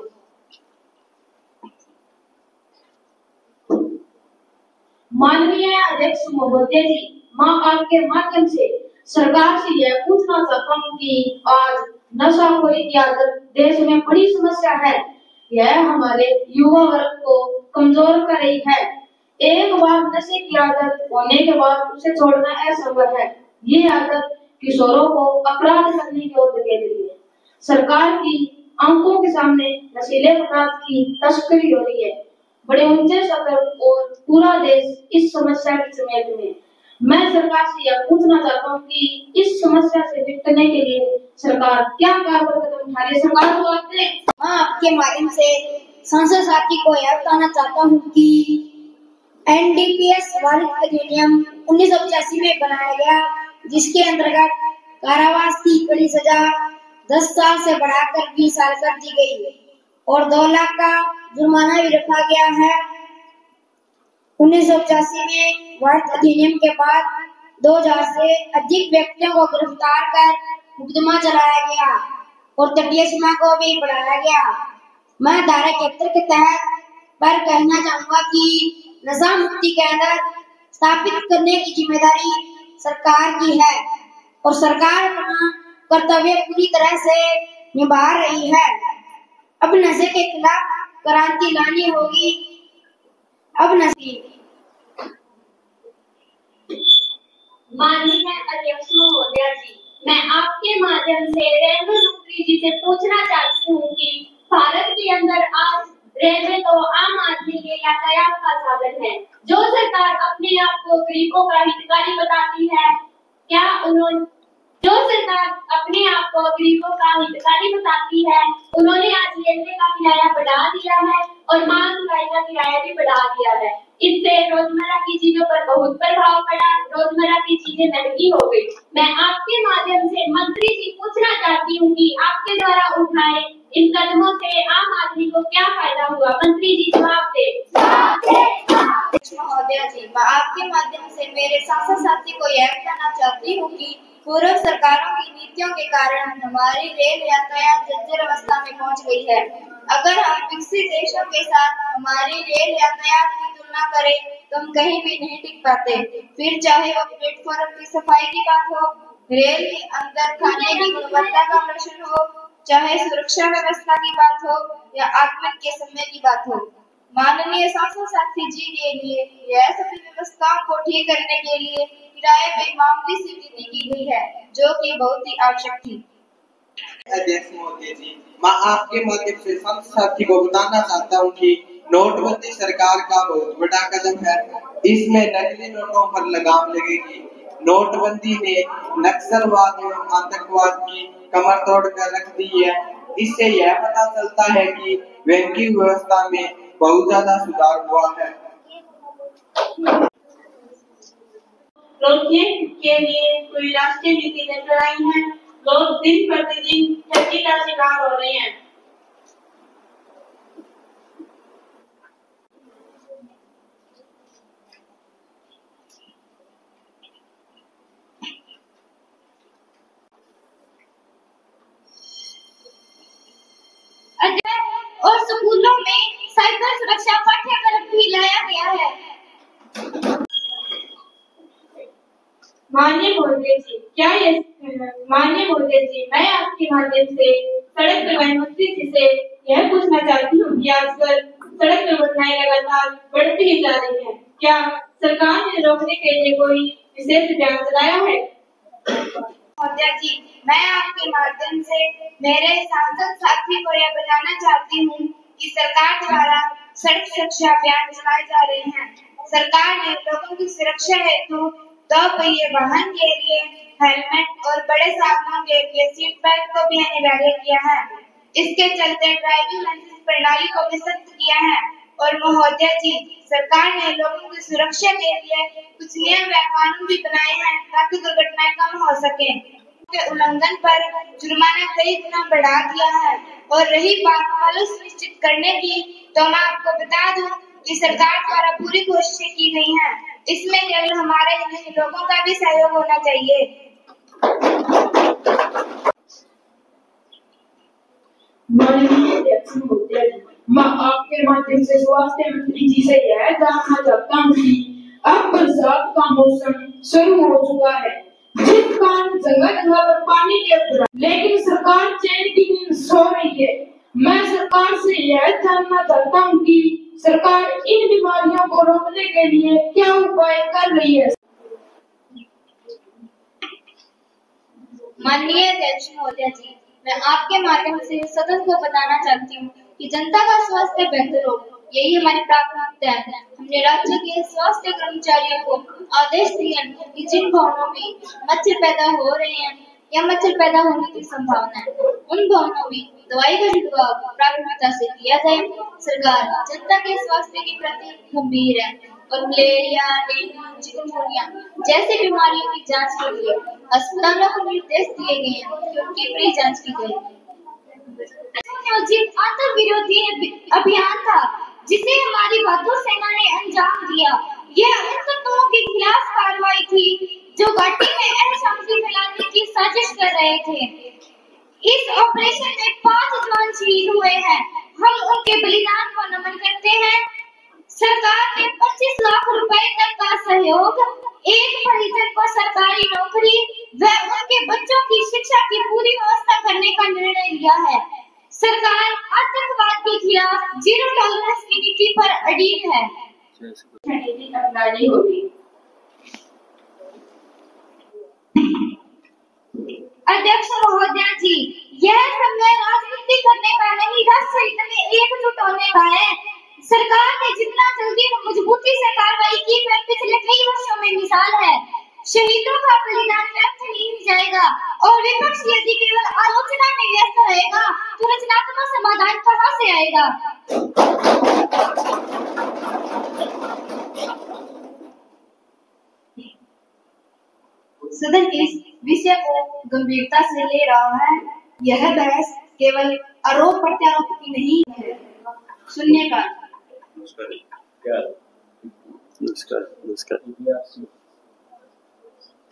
माननीय अध्यक्ष महोदय जी, मैं आपके माध्यम से सरकार से यह पूछना चाहता हूँ कि आज नशाखोरी की आदत देश में बड़ी समस्या है। यह हमारे युवा वर्ग को कमजोर कर रही है। एक बार नशे की आदत होने के बाद उसे छोड़ना असंभव है। ये आदत किशोरों को अपराध करने की ओर धकेल रही है। सरकार की आंखों के सामने नशीले पदार्थ की तस्करी हो रही है। बड़े ऊंचे स्तर और पूरा देश इस समस्या की चपेट में। मैं सरकार से यह पूछना चाहता हूँ कि इस समस्या से निपटने के लिए सरकार क्या कारगर कदम उठा रही है। सरकार को आपके माध्यम से सांसद साथी को यह बताना चाहता हूँ कि एनडीपीएस भारत अधिनियम 1985 में बनाया गया, जिसके अंतर्गत कारावास की कड़ी सजा 10 साल से बढ़ाकर 20 साल कर दी गई और 2 लाख का जुर्माना भी रखा गया है। 1985 में भारत अधिनियम के बाद 2000 से अधिक व्यक्तियों को गिरफ्तार कर मुकदमा चलाया गया और तटीय सीमा को भी बढ़ाया गया। मैं धारा 71 के तहत पर कहना चाहूंगा कि नशा मुक्ति केंद्र स्थापित करने की जिम्मेदारी सरकार की है और सरकार अपना कर्तव्य पूरी तरह से निभा रही है। अब नशे के खिलाफ क्रांति लानी होगी। अब नशे। माननीय अध्यक्ष महोदय जी, मैं आपके माध्यम से रेलवे मंत्री जी से पूछना चाहती हूँ कि भारत के अंदर आज रेलवे तो आम आदमी के यातायात का साधन है। जो सरकार अपने आप को गरीबों का हितकारी बताती है, क्या उन्होंने जो सरकार अपने आप को गरीबों का हितकारी बताती है, उन्होंने आज रेलवे का किराया बढ़ा दिया है और मालगाड़ी का किराया भी बढ़ा दिया है। इससे रोजमर्रा की चीजों पर बहुत प्रभाव पड़ा, रोजमर्रा की चीजें महंगी हो गई। मैं आपके माध्यम से मंत्री जी पूछना चाहती हूँ कि आपके द्वारा उठाए इन कदमों से आम आदमी को क्या फायदा हुआ। मंत्री जी जवाब दे। महोदय जी, मैं आपके माध्यम से मेरे सांसद साथी को यह बताना चाहती हूँ कि पूर्व सरकारों की नीतियों के कारण हमारी रेल यातायात जर्जर अवस्था में पहुंच गई है। अगर हम विकसित देशों के साथ हमारी रेल यातायात की तुलना करें तो हम कहीं भी नहीं टिक पाते। फिर चाहे वो प्लेटफॉर्म की सफाई की बात हो, रेल के अंदर खाने की गुणवत्ता का प्रश्न हो, चाहे सुरक्षा व्यवस्था की बात हो या आगमन के समय की बात हो। माननीय सांसद साथी जी के लिए यह सभी व्यवस्थाओं को ठीक करने के लिए किराए में मामूली सी वृद्धि की गई है, जो कि बहुत ही आवश्यक थी। अध्यक्ष महोदय जी, मैं आपके माध्यम से सांसद साथी को बताना चाहता हूँ कि नोटबंदी सरकार का बहुत बड़ा कदम है। इसमें नकली नोटों पर लगाम लगेगी। नोटबंदी ने नक्सलवाद एवं आतंकवाद की कमर तोड़ कर रख दी है। इससे यह पता चलता है कि बैंकिंग व्यवस्था में बहुत ज्यादा सुधार हुआ है। लोग ये के लिए कोई राष्ट्रीय नीति लेकर आई है। लोग दिन प्रतिदिन ठगी का शिकार हो रहे हैं। और स्कूलों में साइबर सुरक्षा पाठ्यक्रम भी लाया गया है। माननीय महोदय जी, माननीय महोदय जी, मैं आपके माध्यम से सड़क परिवहन मंत्री जी से यह पूछना चाहती हूँ कि आजकल सड़क दुर्घटनाएं लगातार बढ़ती ही जा रही है। क्या सरकार ने रोकने के लिए कोई विशेष अभियान चलाया है? महोदय जी, मैं आपके माध्यम से मेरे सांसद साथी को यह बताना चाहती हूँ कि सरकार द्वारा सड़क सुरक्षा अभियान चलाए जा रहे हैं। सरकार ने लोगों की सुरक्षा हेतु 2 पहिए वाहन के लिए हेलमेट और बड़े साधनों के लिए सीट बेल्ट को भी अनिवार्य किया है। इसके चलते ड्राइविंग लाइसेंस प्रणाली को भी सख्त किया है। और महोदय जी, सरकार ने लोगों की सुरक्षा के लिए कुछ नियम व कानून भी बनाए हैं ताकि दुर्घटनाएं कम हो सके। के उल्लंघन पर जुर्माना कई गुना बढ़ा दिया है। और रही बात कानून सुनिश्चित करने की, तो मैं आपको बता दूं कि सरकार द्वारा पूरी कोशिशें की गई हैं। इसमें केवल हमारे नहीं, लोगों का भी सहयोग होना चाहिए। माननीय अध्यक्ष महोदय जी, मैं आपके माध्यम से स्वास्थ्य मंत्री जी से यह जानना चाहता हूँ कि अब बरसात का मौसम शुरू हो चुका है, जिस कारण जगह जगह पर पानी के अंदर, लेकिन सरकार चैन की नींद सो रही है। मैं सरकार से यह जानना चाहता हूँ कि सरकार इन बीमारियों को रोकने के लिए क्या उपाय कर रही है। माननीय अध्यक्ष महोदय जी, मैं आपके माध्यम से सदन को बताना चाहती हूँ कि जनता का स्वास्थ्य बेहतर हो, यही हमारी प्राथमिकता है। हमने राज्य के स्वास्थ्य कर्मचारियों को आदेश दिए हैं कि जिन भवनों में मच्छर पैदा हो रहे हैं या मच्छर पैदा होने की संभावना है, उन भवनों में दवाई का छिड़काव प्राथमिकता से किया जाए। सरकार जनता के स्वास्थ्य के प्रति गंभीर है और मलेरिया, डेंगू, चिकनगुनिया जैसी बीमारियों की जांच के लिए अस्पतालों को निर्देश दिए गए हैं कि उनकी फ्री जांच की जाए। आतंक विरोधी अभियान था जिसे हमारी बहादुर सेना ने अंजाम दिया। यह उन तत्वों के खिलाफ कार्रवाई थी जो घाटी में अशांति फैलाने की साजिश कर रहे थे। इस ऑपरेशन में 5 जवान शहीद हुए हैं। हम उनके बलिदान को नमन करते हैं। सरकार ने 25 लाख रुपए तक का सहयोग, एक परिजन को सरकारी नौकरी व उनके बच्चों की शिक्षा की पूरी व्यवस्था करने का निर्णय लिया है। सरकार आतंकवाद के खिलाफ 0 टॉलरेंस की नीति पर अडिग है। नीति अपनानी होगी। अध्यक्ष महोदय जी, यह समय राजनीति करने का नहीं, राष्ट्र हित में एकजुट होने का है। सरकार ने जितना जल्दी व मजबूती से कार्रवाई की वह पिछले कई वर्षों में मिसाल है। शहीदों का बलिदान व्यर्थ नहीं जाएगा और विपक्ष यदि केवल आलोचना में व्यस्त रहेगा तो रचनात्मक समाधान कहां से आएगा। सदन इस विषय को गंभीरता से ले रहा है। यह बहस केवल आरोप प्रत्यारोप की नहीं है। शून्यकाल। नमस्कार।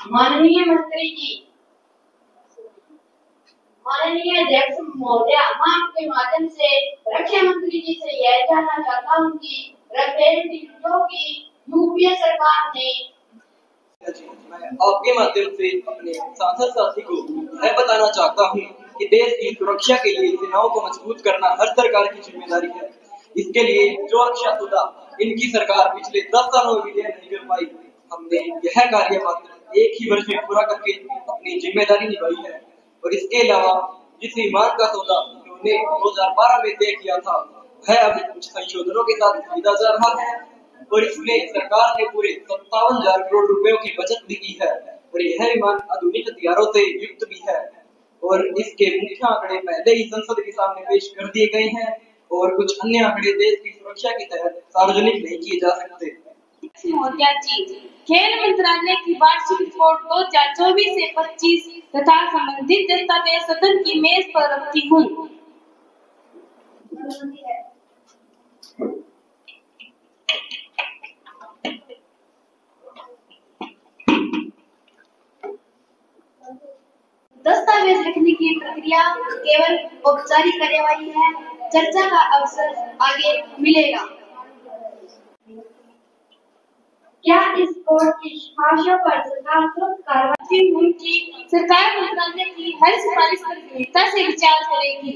माननीय मंत्री जी, माननीय अध्यक्ष महोदय, मैं आपके माध्यम से रक्षा मंत्री जी से यह जानना चाहता हूँ कि राफेल युद्धों की यूपीए सरकार ने आपके माध्यम से अपने सांसद साथी को यह बताना चाहता हूँ कि देश की सुरक्षा के लिए सेनाओं को मजबूत करना हर सरकार की जिम्मेदारी है। इसके लिए जो रक्षा सौदा इनकी सरकार पिछले 10 सालों में नहीं कर पाई, हमने यह कार्य मात्र 1 ही वर्ष में पूरा करके अपनी जिम्मेदारी निभाई है। और इसके अलावा जिस विमान का सौदा उन्होंने 2012 में तय किया था, वह अब कुछ संशोधनों के साथ खरीदा जा रहा है और इसमें सरकार ने पूरे 57,000 करोड़ रुपयों की बचत भी की है। और यह विमान आधुनिक हथियारों से युक्त भी है और इसके मुख्य आंकड़े पहले ही संसद के सामने पेश कर दिए गए हैं और कुछ अन्य आंकड़े देश की सुरक्षा के तहत सार्वजनिक नहीं किए जा सकते। अध्यक्ष महोदया जी, खेल मंत्रालय की वार्षिक रिपोर्ट 2024 से 25 तथा संबंधित दस्तावेज सदन की मेज पर रखती हूँ। दस्तावेज लिखने की प्रक्रिया केवल औपचारिक कार्यवाही है। चर्चा का अवसर आगे मिलेगा। क्या इस कोर्ट की सिफारिशों पर सरकार तुरंत कार्रवाई की सरकार मंत्रालय की हर सिफारिश पर गंभीरता से विचार करेगी।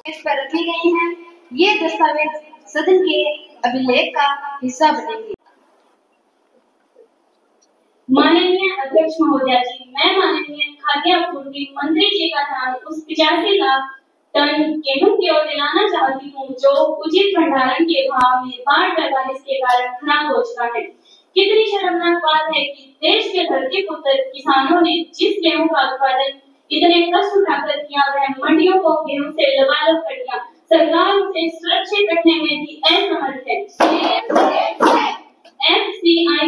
इस पर रखे गए हैं, ये दस्तावेज सदन के अभिलेख का हिस्सा बनेंगे। माननीय अध्यक्ष महोदया जी, मैं माननीय खाद्य आपूर्ति मंत्री जी का ध्यान उस 85 लाख टन गेहूं की ओर दिलाना चाहती हूँ जो उचित भंडारण के भाव में बाढ़ 45 के कारण खराब हो चुका है। कितनी शर्मनाक बात है कि देश के धरती पुत्र किसानों ने जिस गेहूं का उत्पादन इतने कष्ट उठाकर किया, वह मंडियों को गेहूं से लबालब कर दिया। सरकार उसे सुरक्षित रखने में भी असमर्थ है। FCI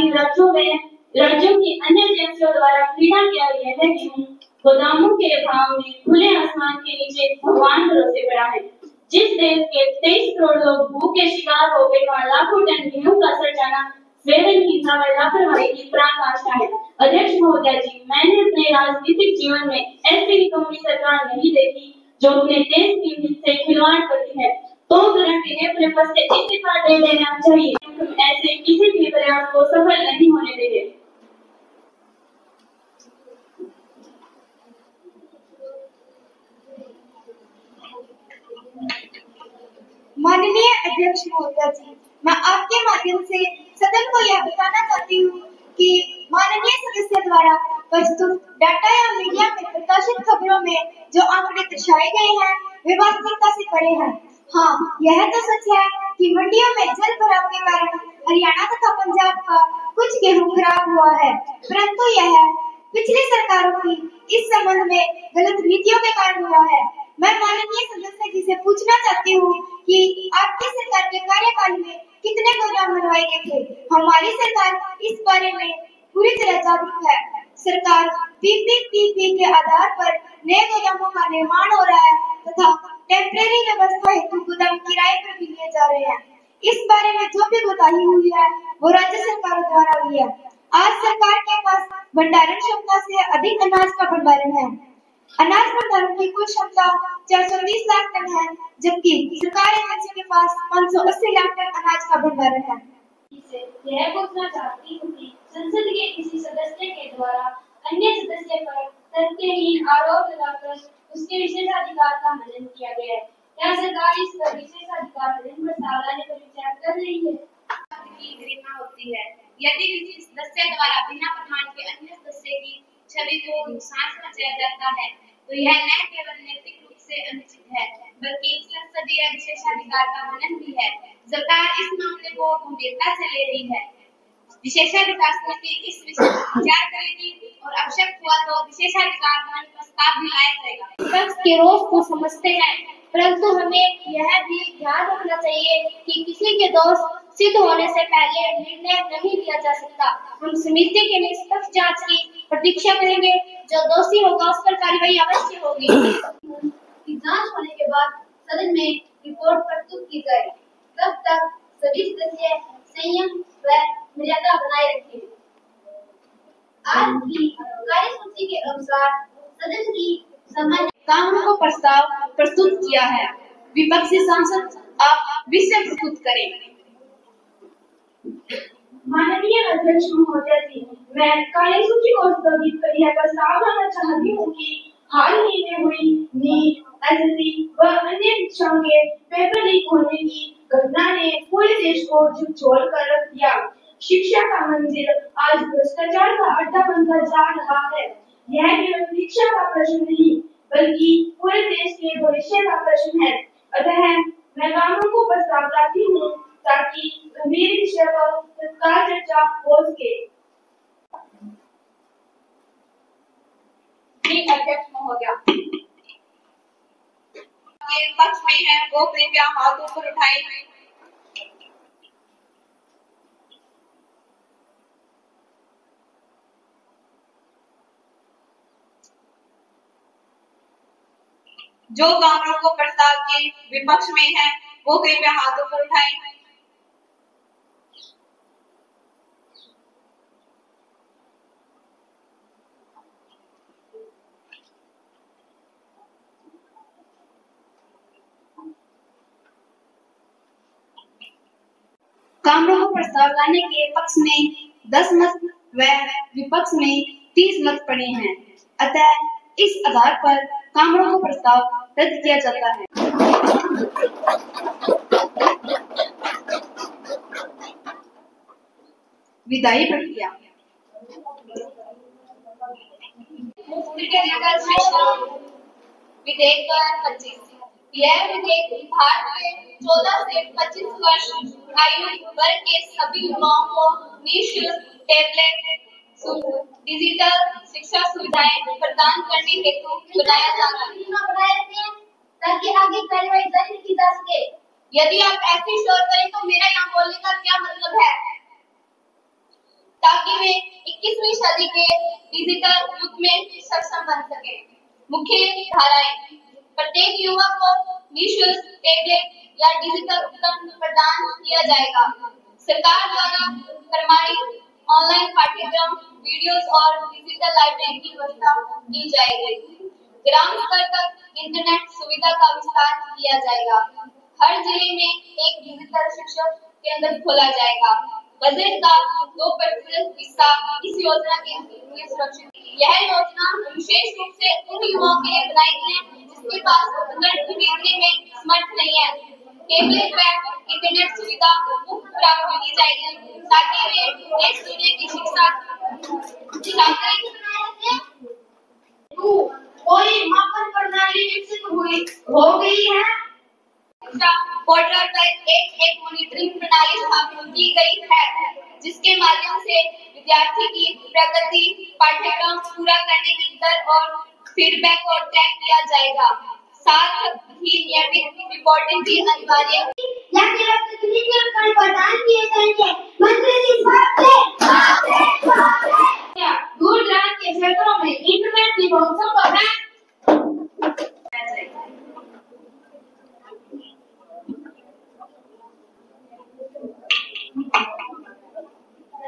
राज्यों की अन्य एजेंसियों द्वारा खरीदा गया यह गेहूं गोदामों के भाव में खुले आसमान के नीचे भगवान भरोसे पड़ा है। जिस देश के 23 करोड़ लोग भूख के शिकार हो गए, वहाँ लाखों टन गेहूं का सड़ना संवेदनहीनता व लापरवाही की पराकाष्ठा है। अध्यक्ष महोदया जी, मैंने अपने राजनीतिक जीवन में ऐसी निकम्मी सरकार नहीं देखी जो अपने देश के हित से खिलवाड़ करती है। तो तुरंत इन्हें अपने पद से इस्तीफा दे देना चाहिए। हम ऐसे किसी भी प्रयास को सफल नहीं होने देंगे। माननीय अध्यक्ष महोदया जी, मैं आपके माध्यम से सदन को यह बताना चाहती हूँ कि माननीय सदस्य द्वारा प्रस्तुत डाटा या मीडिया में प्रकाशित खबरों में जो आंकड़े दर्शाए गए हैं वे वास्तविकता से परे हैं। हाँ, यह तो सच है कि मंडियों में जल भराव के कारण हरियाणा तथा पंजाब का कुछ गेहूं खराब हुआ है, परंतु यह पिछली सरकारों की इस संबंध में गलत नीतियों के कारण हुआ है। मैं माननीय सदस्य जी से पूछना चाहती हूँ कि आपकी सरकार के कार्यकाल में कितने गोदाम बनवाए गए थे? हमारी सरकार इस बारे में पूरी तरह जागरूक है। सरकार PPP के आधार पर नए गोदामों का निर्माण हो रहा है तथा टेम्परेरी व्यवस्था हेतु गोदाम किराए पर भी लिए जा रहे हैं। इस बारे में जो भी कोताही हुई है वो राज्य सरकारों द्वारा हुई है। आज सरकार के पास भंडारण क्षमता से अधिक अनाज का भंडारण है। अनाज भंडारण की कुल क्षमता 420 लाख टन है, जबकि सरकारी एजेंसी के पास 580 लाख टन अनाज का भंडारण है। यह पूछना चाहती हूँ कि संसद के किसी सदस्य के द्वारा अन्य सदस्य पर तथ्यहीन आरोप लगाकर उसके विशेषाधिकार का हनन किया गया है। क्या सरकार इस पर विशेषाधिकार हनन पर सावधानी पर विचार कर रही है? घृणा होती है यदि किसी सदस्य द्वारा बिना प्रमाण के अन्य सदस्य की छवि को नुकसान पहुंचाया जाता है तो यह न केवल नैतिक रूप से अनुचित है बल्कि संसदीय विशेषाधिकार का हनन भी है। सरकार इस मामले को गंभीरता से ले रही है। विशेषाधिकार समिति इस विषय पर विचार करेगी और आवश्यक हुआ तो विशेषाधिकार हनन प्रस्ताव भी लाया जाएगा। विपक्ष के रोष को समझते हैं, परंतु हमें यह भी ध्यान रखना चाहिए कि किसी के दोष सिद्ध होने से पहले निर्णय नहीं लिया जा सकता। हम समिति के निष्पक्ष जांच की प्रतीक्षा करेंगे। जो दोषी होगा उस पर कार्रवाई अवश्य होगी। जांच होने के बाद सदन में रिपोर्ट प्रस्तुत की जाएगी। तब तक सभी सदस्य संयम व मर्यादा बनाए रखें। आज की कार्यसूची के अनुसार सदन की सामान्य कानून को प्रस्ताव प्रस्तुत किया है। विपक्षी सांसद आप विषय प्रस्तुत करें। माननीय अध्यक्ष महोदया जी, मैं कार्यसूची को स्थगित कर यह प्रस्ताव लाना चाहती हूँ कि हाल ही में हुई नीट, SSC व अन्य परीक्षाओं के पेपर लीक होने की घटना ने पूरे देश को झकझोर कर रख दिया। शिक्षा का मंदिर आज भ्रष्टाचार का अड्डा बनकर जा रहा है। यह केवल शिक्षा का प्रश्न नहीं बल्कि पूरे देश के भविष्य का प्रश्न है। अतः मैं कानून को प्रस्ताव लाती हूँ ताकि गंभीर विषय पर तत्काल चर्चा हो सके। अध्यक्ष महोदया के पक्ष में है वो कृपया हाथ ऊपर उठाएं। जो काम रोको प्रस्ताव के विपक्ष में है वो कृपया हाथों पर उठाएं। काम रोको प्रस्ताव लाने के पक्ष में 10 मत व विपक्ष में 30 मत पड़े हैं, अतः इस आधार पर काम रोको प्रस्ताव रद्द किया जाता है। विधायी प्रक्रिया। विधेयक 2025। यह विधेयक भारत में 14 से 25 वर्ष आयु वर्ग के सभी युवाओं को निःशुल्क टैबलेट डिजिटल शिक्षा सुविधाएं प्रदान करने हेतु बनाया जा रहा है ताकि आगे कार्रवाई जारी की जा सके। यदि आप ऐसे शोर करें तो मेरा यहाँ बोलने का क्या मतलब है? ताकि वे 21वीं सदी के डिजिटल युग में सक्षम बन सके। मुख्य धाराएं। प्रत्येक युवा को निःशुल्क टैबलेट या डिजिटल उपकरण प्रदान किया जाएगा। सरकार द्वारा प्रमाणित ऑनलाइन पाठ्यक्रम, वीडियोस और डिजिटल लाइब्रेरी की व्यवस्था की जाएगी। ग्राम स्तर तक इंटरनेट सुविधा का विस्तार किया जाएगा। हर जिले में एक डिजिटल शिक्षा केंद्र खोला जाएगा। बजट का 2% हिस्सा इस योजना के लिए सुरक्षित। यह योजना विशेष रूप से उन युवाओं के लिए बनाई गई है जिसके पास इंटरनेट खरीदने में समर्थ नहीं है। टैबलेट व इंटरनेट सुविधा मुफ्त प्राप्त की जाएगी ताकि वे देश दुनिया की शिक्षा कोई मापन प्रणाली विकसित हो गई है। पोर्टल पर एक मॉनिटरिंग प्रणाली स्थापित की गई है जिसके माध्यम से विद्यार्थी की प्रगति, पाठ्यक्रम पूरा करने की दर और फीडबैक को ट्रैक किया जाएगा। साथ ही नियमित रिपोर्टिंग भी अनिवार्य है। प्रदान किए जाएंगे। मंत्री जी दूर दराज के क्षेत्रों में इंटरनेट की बहुत संभव है।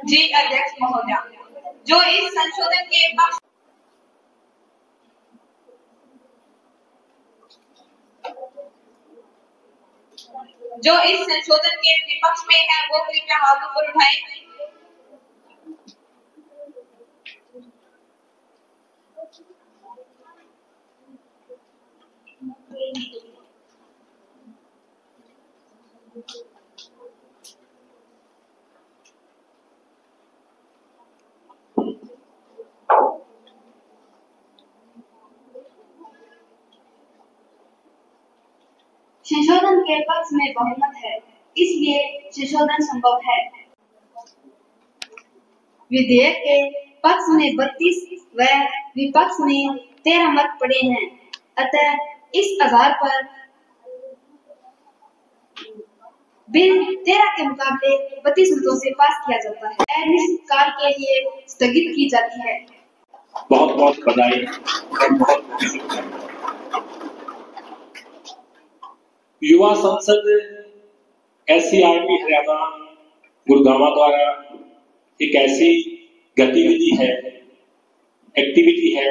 जी अध्यक्ष महोदया, जो इस संशोधन के पक्ष विपक्ष में है वो कृपया हाथों पर उठाएं। संशोधन के पक्ष में बहुमत है, इसलिए संशोधन संभव है। विधेयक के पक्ष में 32 व विपक्ष में 13 मत पड़े हैं, अतः इस आधार पर बिल 13 के मुकाबले 32 मतों से पास किया जाता है। अनिश्चितकाल के लिए स्थगित की जाती है। बहुत बहुत बधाई। युवा संसद SCRP हरियाणा गुड़गांव द्वारा एक ऐसी गतिविधि है, एक्टिविटी है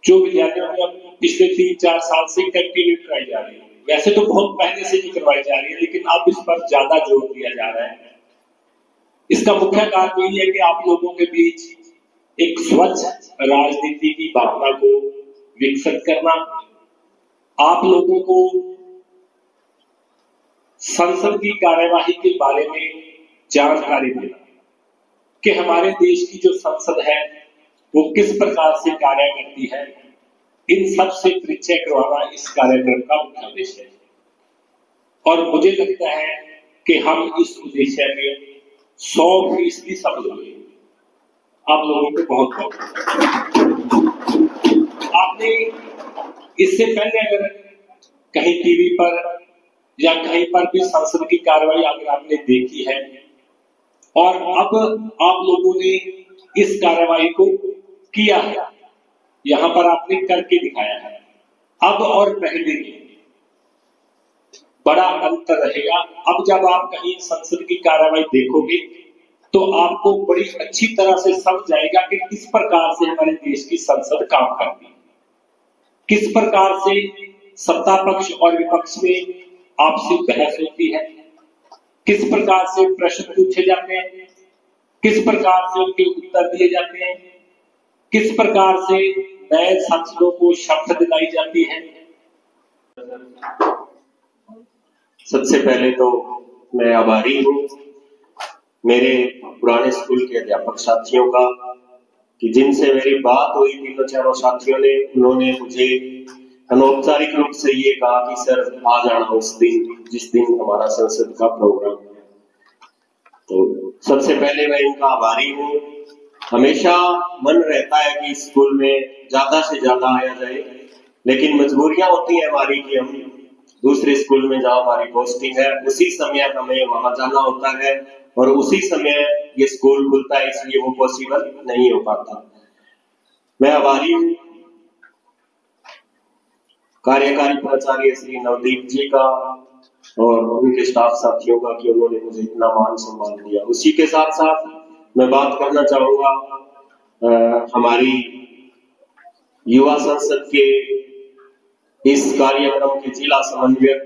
जो विद्यालयों में पिछले 3-4 साल से कंटिन्यू कराई जा रही है। वैसे तो बहुत पहले से ही करवाई जा रही है, लेकिन अब इस पर ज्यादा जोर दिया जा रहा है। इसका मुख्य कारण यही है कि आप लोगों के बीच एक स्वच्छ राजनीति की भावना को विकसित करना, आप लोगों को संसद की कार्यवाही के बारे में जानकारी देना कि हमारे देश की जो संसद है वो किस प्रकार से कार्य करती है, इन सब से परिचय करवाना इस कार्यक्रम का मुख्य उद्देश्य है। और मुझे लगता है कि हम इस उद्देश्य में 100% सफल हुए। आप लोगों को बहुत बहुत आपने इससे पहले अगर कहीं टीवी पर या कहीं पर भी संसद की कार्रवाई अगर आपने देखी है और अब आप लोगों ने इस कार्रवाई को किया है, यहाँ पर आपने करके दिखाया है। अब और पहले बड़ा अंतर रहेगा। अब जब आप कहीं संसद की कार्यवाही देखोगे तो आपको बड़ी अच्छी तरह से समझ आएगा कि किस प्रकार से हमारे देश की संसद काम करती है, किस प्रकार से सत्ता पक्ष और विपक्ष में आपसी बहस होती है, किस प्रकार से प्रश्न पूछे जाते हैं, किस प्रकार से उनके उत्तर दिए जाते हैं, किस प्रकार से नए सांसदों को शपथ दिलाई जाती है। सबसे पहले तो मैं आभारी हूँ मेरे पुराने स्कूल के अध्यापक साथियों का कि जिनसे मेरी बात हुई तीनों चारों साथियों ने, उन्होंने मुझे अनौपचारिक रूप से ये कहा कि सर आ जाना उस दिन जिस दिन हमारा संसद का प्रोग्राम है। तो सबसे पहले मैं इनका आभारी हूँ। हमेशा मन रहता है कि स्कूल में ज्यादा से ज्यादा आया जाए, लेकिन मजबूरियां होती है हमारी कि हम दूसरे स्कूल में जहाँ हमारी पोस्टिंग है उसी समय हमें वहां जाना होता है और उसी समय ये स्कूल खुलता है, इसलिए वो पॉसिबल नहीं हो पाता। मैं आभारी हूँ कार्यकारी प्राचार्य श्री नवदीप जी का और उनके स्टाफ साथियों का कि उन्होंने मुझे इतना मान सम्मान दिया। उसी के साथ साथ मैं बात करना चाहूंगा हमारी युवा संसद के इस कार्यक्रम के जिला समन्वयक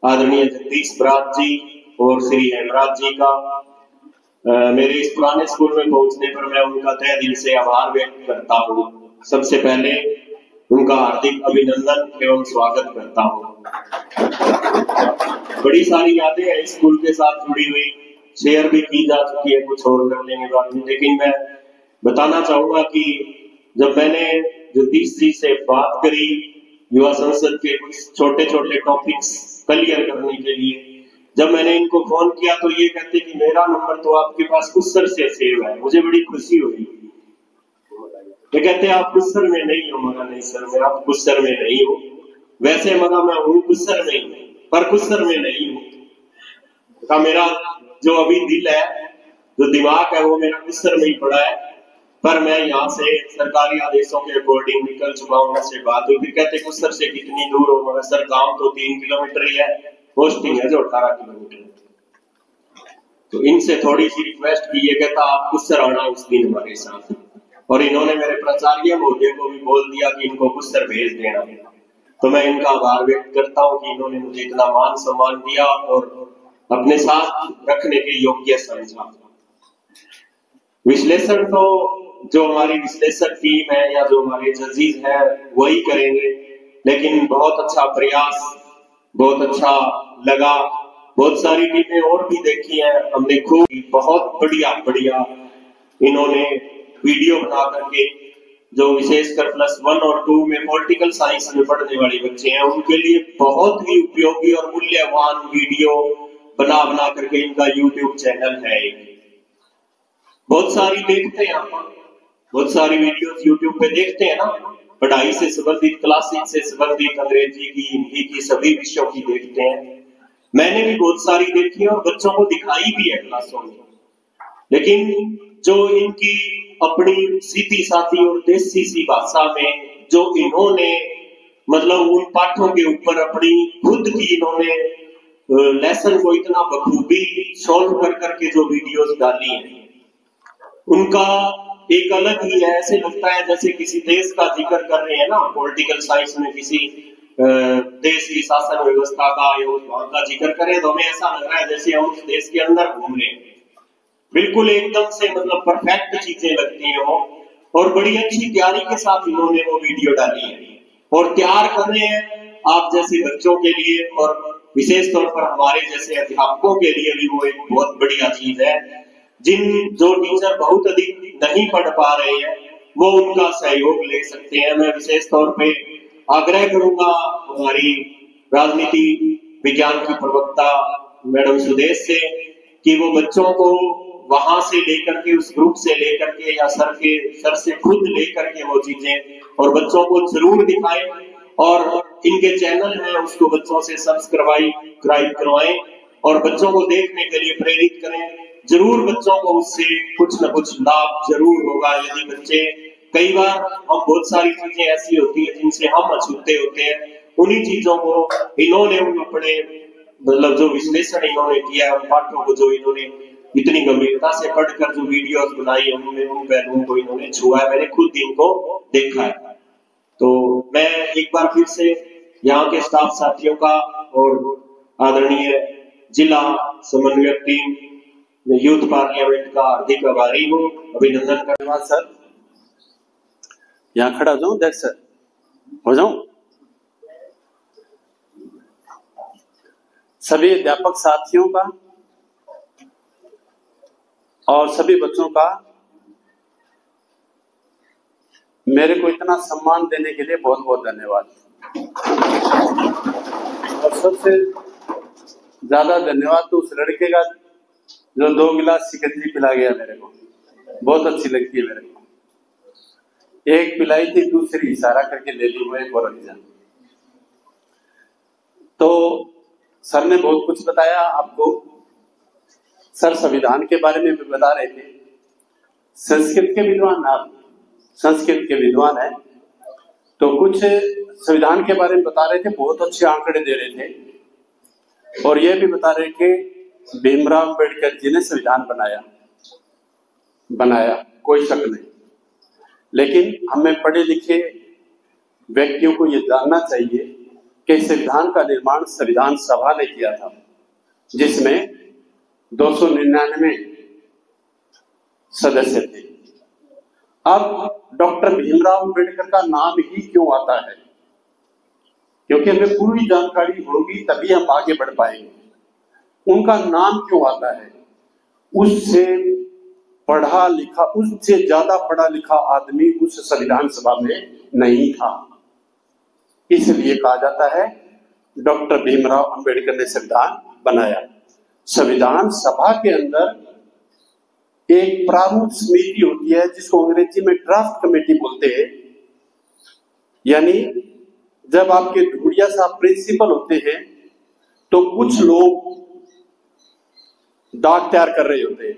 आदरणीय जगदीश बरात जी और श्री हेमराज जी का। मेरे इस पुराने स्कूल में पहुंचने पर मैं उनका तहे दिल से आभार व्यक्त करता हूँ। सबसे पहले उनका हार्दिक अभिनंदन एवं स्वागत करता हूँ। बड़ी सारी यादें हैं स्कूल के साथ जुड़ी हुई, शेयर भी की जा चुकी है, कुछ और कर लेंगे बाद में, लेकिन मैं बताना चाहूंगा कि जब मैंने जगदीश जी से बात करी युवा संसद के कुछ छोटे छोटे टॉपिक्स क्लियर करने के लिए, जब मैंने इनको फोन किया तो ये कहते कि मेरा नंबर तो आपके पास कुसर से सेव है। मुझे बड़ी खुशी हुई। ये कहते आप कुसर में नहीं हो। मगर नहीं सर, मैं आप कुसर में नहीं हूँ। वैसे मगर मैं हूँ कुसर में, पर कुसर में नहीं हूँ। मेरा जो अभी दिल है, जो दिमाग है, वो मेरा कुसर में ही पड़ा है, पर मैं यहाँ से सरकारी आदेशों के अकॉर्डिंग निकल चुका हूँ। उनसे बात हुई, फिर कहते कुसर से कितनी दूर हो? मगर सर गांव तो 3 किलोमीटर ही है, पोस्टिंग है जो 18 किलोमीटर। तो इनसे थोड़ी सी रिक्वेस्ट की, ये कहता आप कुसर आना उस दिन हमारे साथ। और इन्होंने मेरे प्राचार्य महोदय को भी बोल दिया कि इनको कुसर भेज देना। तो मैं इनका आभार व्यक्त करता हूँ कि इन्होंने मुझे इतना मान सम्मान दिया और अपने साथ रखने के योग्य समझा। विश्लेषण तो जो हमारी विश्लेषक टीम है या जो हमारे जजेस है वही करेंगे, लेकिन बहुत अच्छा प्रयास, बहुत अच्छा लगा। बहुत सारी टीमें और भी देखी है हमने, खूब बहुत बढ़िया बढ़िया इन्होंने वीडियो बना करके, जो विशेषकर +1 और 2 में पॉलिटिकल साइंस में पढ़ने वाले बच्चे हैं उनके लिए बहुत ही उपयोगी और मूल्यवान वीडियो बना बना करके इनका यूट्यूब चैनल है। बहुत सारी देखते हैं आप, बहुत सारी वीडियोस यूट्यूब पे देखते हैं ना, पढ़ाई से संबंधित, क्लासेस से संबंधित, अंग्रेजी की, हिंदी की, सभी विषयों की देखते हैं। मैंने भी बहुत सारी देखी है और बच्चों को दिखाई भी है क्लासों में। लेकिन जो इनकी अपनी सीधी सादी और देसी सी भाषा में जो इन्होंने मतलब उन पाठों के ऊपर अपनी खुद की इन्होंने लेसन को इतना बखूबी सॉल्व कर करके जो वीडियोस डाली हैं, उनका एक अलग ही है। ऐसे लगता है जैसे किसी देश का जिक्र कर रहे हैं ना, पॉलिटिकल साइंस में किसी देश की शासन व्यवस्था का या वहां का जिक्र करें तो हमें ऐसा लग रहा है जैसे हम उस देश के अंदर घूम रहे हैं। बिल्कुल एकदम से मतलब परफेक्ट चीजें लगती हैं वो, और बड़ी अच्छी तैयारी के साथ इन्होंने वो वीडियो डाली है और तैयार कर रहे हैं आप जैसे बच्चों के लिए, और विशेष तौर पर हमारे जैसे अध्यापकों के लिए भी वो एक बहुत बढ़िया चीज है। जो टीचर बहुत अधिक नहीं पढ़ पा रहे हैं वो उनका सहयोग ले सकते हैं। मैं विशेष तौर पे आग्रह करूंगा हमारी राजनीति विज्ञान की प्रवक्ता मैडम सुदेश से कि वो बच्चों को वहां से लेकर के, उस ग्रुप से लेकर के या सर से खुद लेकर के वो चीजें और बच्चों को जरूर दिखाएं, और इनके चैनल है उसको बच्चों से सब्सक्राइब करवाएं और बच्चों को देखने के लिए प्रेरित करें। जरूर बच्चों को उससे कुछ न कुछ लाभ जरूर होगा। यदि बच्चे कई बार हम बहुत सारी चीजें ऐसी होती है जिनसे हम अछूते होते हैं, उन्हीं चीजों को इन्होंने अपने मतलब जो विश्लेषण इन्होंने किया, उन पाठों को जो इन्होंने इतनी गंभीरता से पढ़कर जो वीडियोस बनाई, उन्होंने उन पहलुओं को इन्होंने छुआ है, मैंने खुद इनको देखा है। तो मैं एक बार फिर से यहाँ के स्टाफ साथियों का और आदरणीय जिला समन्वयक टीम यूथ पार्लियामेंट का हार्दिक आभारी हूँ, अभिनंदन करना। सर यहाँ खड़ा हो जाऊं, देख सर हो जाऊं। सभी अध्यापक साथियों का और सभी बच्चों का मेरे को इतना सम्मान देने के लिए बहुत बहुत धन्यवाद। और सबसे ज्यादा धन्यवाद तो उस लड़के का जो 2 गिलास शिकंजी पिला गया मेरे को, बहुत अच्छी लगती है मेरे को। एक पिलाई थी, दूसरी इशारा करके ले ली, वो एक और रख जा। तो सर ने बहुत कुछ बताया आपको। सर संविधान के बारे में भी बता रहे थे। संस्कृत के विद्वान, आप संस्कृत के विद्वान हैं, तो कुछ संविधान के बारे में बता रहे थे, बहुत अच्छे आंकड़े दे रहे थे। और ये भी बता रहे थे भीमराव अम्बेडकर जी ने संविधान बनाया, कोई शक नहीं। लेकिन हमें पढ़े लिखे व्यक्तियों को ये जानना चाहिए कि संविधान का निर्माण संविधान सभा ने किया था, जिसमें 299 सदस्य थे। अब डॉक्टर भीमराव अम्बेडकर का नाम ही क्यों आता है? क्योंकि हमें पूरी जानकारी होगी तभी हम आगे बढ़ पाएंगे। उनका नाम क्यों आता है? उससे पढ़ा लिखा, उससे ज्यादा पढ़ा लिखा आदमी उस संविधान सभा में नहीं था, इसलिए कहा जाता है डॉक्टर भीमराव अंबेडकर ने संविधान बनाया। संविधान सभा के अंदर एक प्रारूप समिति होती है जिसको अंग्रेजी में ड्राफ्ट कमेटी बोलते हैं। यानी जब आपके धुड़िया साहब प्रिंसिपल होते हैं तो कुछ लोग डाक तैयार कर रहे होते हैं,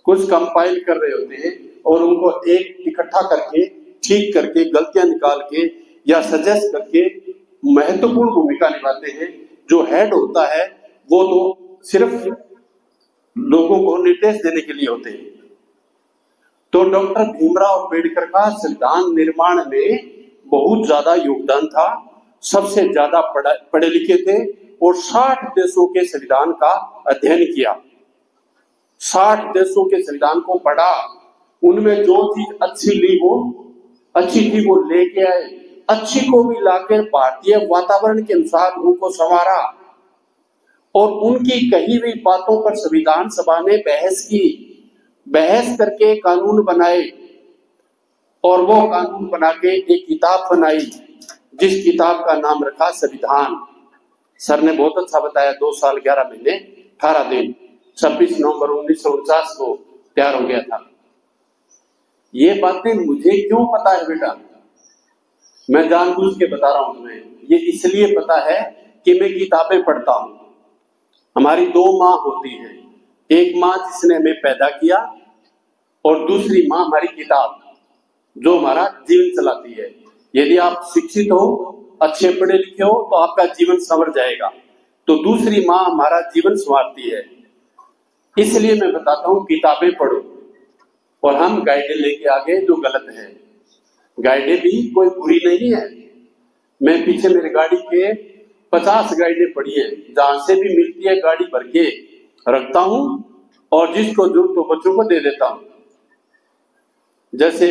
कुछ कंपाइल कर रहे होते हैं और उनको एक इकट्ठा करके, ठीक करके, गलतियां निकाल के या सजेस्ट करके महत्वपूर्ण भूमिका निभाते हैं। जो हेड होता है वो तो सिर्फ लोगों को निर्देश देने के लिए होते हैं। तो डॉक्टर भीमराव अम्बेडकर का संविधान निर्माण में बहुत ज्यादा योगदान था। सबसे ज्यादा पढ़े लिखे थे और 60 देशों के संविधान का अध्ययन किया। 60 देशों के संविधान को पढ़ा, उनमें जो चीज अच्छी ली वो अच्छी थी वो लेके आए, अच्छी को भी लाकर भारतीय वातावरण के अनुसार उनको संवारा और उनकी कही हुई बातों पर संविधान सभा ने बहस की, बहस करके कानून बनाए और वो कानून बना के एक किताब बनाई जिस किताब का नाम रखा संविधान। सर ने बहुत अच्छा बताया, 2 साल 11 महीने 18 दिन 26 नवंबर 1949 को तैयार हो गया था। ये बातें मुझे क्यों पता है बेटा? मैं जानबूझ के बता रहा हूं तुम्हें। ये इसलिए पता है कि मैं किताबें पढ़ता हूं। हमारी 2 माँ होती हैं, एक माँ जिसने हमें पैदा किया और दूसरी माँ हमारी किताब जो हमारा जीवन चलाती है। यदि आप शिक्षित हो, अच्छे पढ़े लिखे हो तो आपका जीवन संवर जाएगा, तो दूसरी माँ हमारा जीवन संवारती है। इसलिए मैं बताता हूँ किताबें पढ़ो और हम गाइडें लेके आगे जो गलत है। गाइडें भी कोई बुरी नहीं है। मैं पीछे मेरे गाड़ी के 50 गाइडें पढ़ी है, जहां से भी मिलती है गाड़ी भर के रखता हूं और जिसको जरूरत हो बच्चों को दे देता हूं। जैसे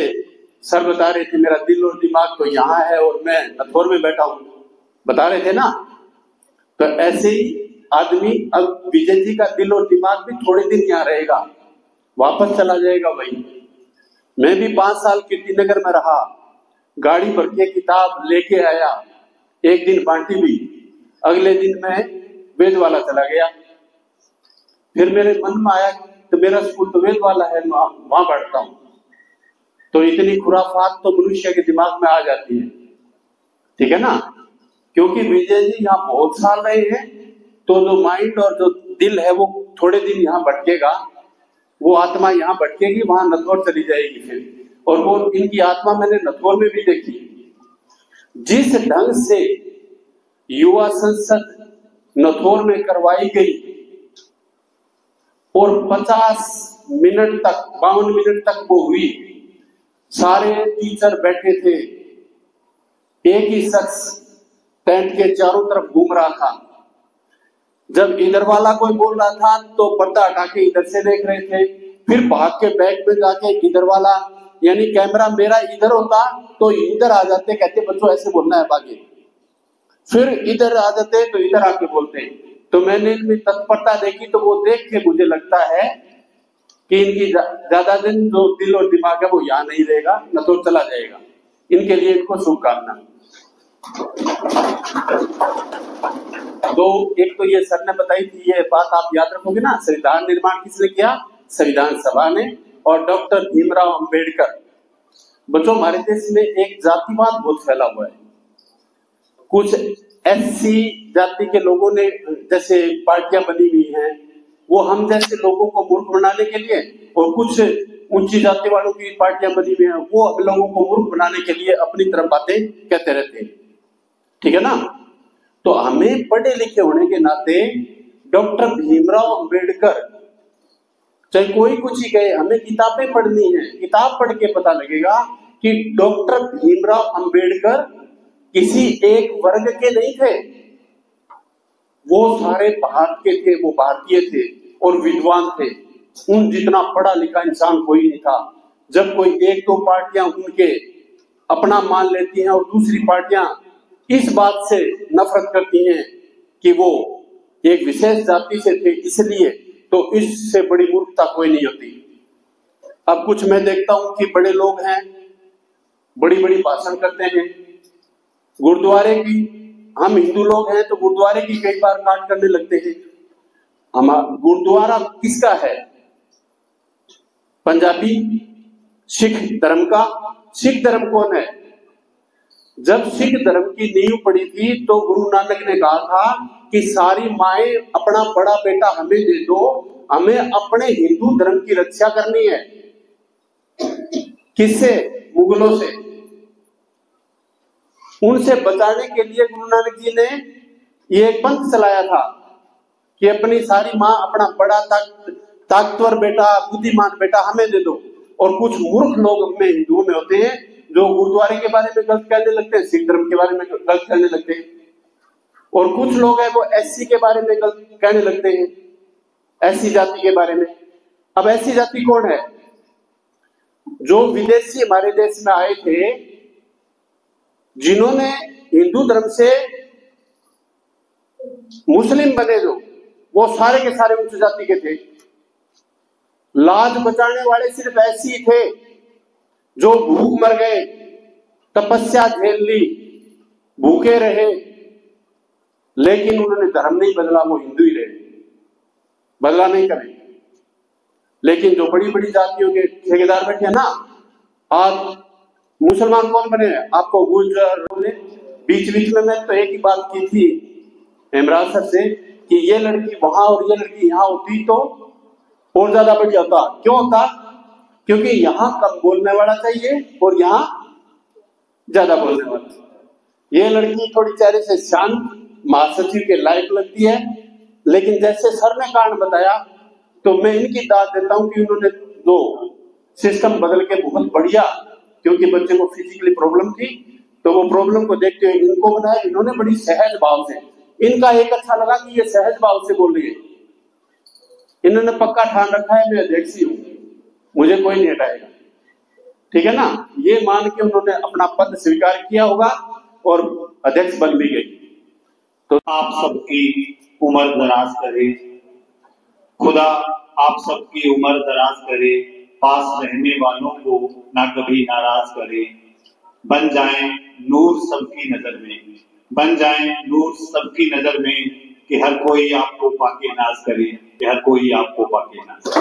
सर बता रहे थे मेरा दिल और दिमाग तो यहाँ है और मैं नथौर में बैठा हूं, बता रहे थे ना। तो ऐसे ही आदमी, अब विजय जी का दिल और दिमाग भी थोड़े दिन यहाँ रहेगा, वापस चला जाएगा वही। मैं भी 5 साल कीर्तिनगर में रहा, गाड़ी भर के किताब लेके आया, एक दिन बांटी भी, अगले दिन मैं वेद वाला चला गया। फिर मेरे मन में आया तो मेरा स्कूल तो वेद वाला है, वहां बैठता हूं। तो इतनी खुराफात तो मनुष्य के दिमाग में आ जाती है, ठीक है ना। क्योंकि विजय जी यहाँ बहुत साल रहे हैं, तो जो माइंड और जो दिल है वो थोड़े दिन यहाँ भटकेगा, वो आत्मा यहाँ भटकेगी, वहां नथौर चली जाएगी। फिर और वो इनकी आत्मा मैंने नथौर में भी देखी। जिस ढंग से युवा संसद नथौर में करवाई गई और 50 मिनट तक 52 मिनट तक वो हुई, सारे टीचर बैठे थे, एक ही शख्स टेंट के चारों तरफ घूम रहा था। जब इधर वाला कोई बोल रहा था तो पर्दा हटा के इधर से देख रहे थे, फिर भाग के बैक में जाके इधर वाला, यानी कैमरा मेरा इधर होता तो इधर आ जाते, कहते बच्चों ऐसे बोलना है बाकी, फिर इधर आ जाते तो इधर आके बोलते। तो मैंने इनमें तत्परता देखी, तो वो देख के मुझे लगता है कि इनकी ज्यादा दिन जो दिल और दिमाग है वो यहाँ नहीं रहेगा, न तो चला जाएगा। इनके लिए इनको शुभकामना। तो एक तो ये सर ने बताई थी, ये बात आप याद रखोगे ना, संविधान निर्माण किसने किया? संविधान सभा ने और डॉक्टर भीमराव अंबेडकर। बच्चों, हमारे देश में एक जातिवाद बहुत फैला हुआ है। कुछ एससी जाति के लोगों ने जैसे पार्टियां बनी हुई हैं, वो हम जैसे लोगों को मूर्ख बनाने के लिए, और कुछ ऊंची जाति वालों की पार्टियां बनी हुई हैं, वो हम लोगों को मूर्ख बनाने के लिए अपनी तरफ बातें कहते रहते हैं। ठीक है ना? तो हमें पढ़े लिखे होने के नाते डॉक्टर भीमराव अंबेडकर, चाहे कोई कुछ ही कहे, हमें किताबें पढ़नी है। किताब पढ़ के पता लगेगा कि डॉक्टर भीमराव अंबेडकर किसी एक वर्ग के नहीं थे, वो सारे भारत के थे, वो भारतीय थे और विद्वान थे। उन जितना पढ़ा लिखा इंसान कोई नहीं था। जब कोई एक दो पार्टियां उनके अपना मान लेती हैं और दूसरी पार्टियां इस बात से नफरत करती हैं कि वो एक विशेष जाति से थे इसलिए, तो इससे बड़ी मूर्खता कोई नहीं होती। अब कुछ मैं देखता हूं कि बड़े लोग हैं, बड़ी बड़ी भाषण करते हैं गुरुद्वारे की। हम हिंदू लोग हैं तो गुरुद्वारे की कई बार काट करने लगते हैं। हमारा गुरुद्वारा किसका है? पंजाबी सिख धर्म का। सिख धर्म कौन है? जब सिख धर्म की नींव पड़ी थी तो गुरु नानक ने कहा था कि सारी माएं अपना बड़ा बेटा हमें दे दो, हमें अपने हिंदू धर्म की रक्षा करनी है। किससे? मुगलों से। उनसे बचाने के लिए गुरु नानक जी ने ये एक पंथ चलाया था कि अपनी सारी माँ अपना बड़ा ताकतवर बेटा, बुद्धिमान बेटा हमें दे दो। और कुछ मूर्ख लोग में हिंदुओं में होते हैं जो गुरुद्वारे के बारे में गलत कहने लगते हैं, सिख धर्म के बारे में गलत कहने लगते हैं, और कुछ लोग हैं वो एससी के बारे में गलत कहने लगते हैं, एससी जाति के बारे में। अब एससी जाति कौन है? जो विदेशी हमारे देश में आए थे, जिन्होंने हिंदू धर्म से मुस्लिम बने, जो वो सारे के सारे उच्च जाति के थे। लाज बचाने वाले सिर्फ ऐसे ही थे जो भूख मर गए, तपस्या झेल ली, भूखे रहे, लेकिन उन्होंने धर्म नहीं बदला, वो हिंदू ही रहे, बदला नहीं करे। लेकिन जो बड़ी बड़ी जातियों के ठेकेदार बैठे हैं ना, आज मुसलमान कौन बने हैं? आपको गुजर ने बीच बीच में मैं तो एक ही बात की थी इमरान सर से कि ये लड़की वहां और ये लड़की यहाँ होती तो और ज्यादा बढ़िया होता। क्यों होता? क्योंकि यहाँ कम बोलने वाला चाहिए और यहाँ ज्यादा बोलने वाला। ये लड़की थोड़ी चेहरे से शांत, महासचिव के लायक लगती है, लेकिन जैसे सर ने कारण बताया तो मैं इनकी दाद देता हूं कि उन्होंने दो सिस्टम बदल के बहुत बढ़िया, क्योंकि बच्चे को फिजिकली प्रॉब्लम थी तो वो प्रॉब्लम को देखते हुए इनको बनाया। इन्होंने बड़ी सहज भाव से, इनका एक अच्छा लगा कि ये सहज भाव से बोल रही है। इन्होंने पक्का ठान रखा है मैं अध्यक्ष हूं, मुझे कोई नहीं हटाएगा। ठीक है ना? ये मान के उन्होंने अपना पद स्वीकार किया होगा और अध्यक्ष बन भी गई। तो आप सबकी उम्र दराज करे, खुदा आप सबकी उम्र दराज करे, पास रहने वालों को ना कभी नाराज करे, बन जाएं नूर सबकी नजर में, बन जाएं नूर सबकी नजर में, कि हर कोई आपको पाके नाज करे, कि हर कोई आपको पाके नाज करे।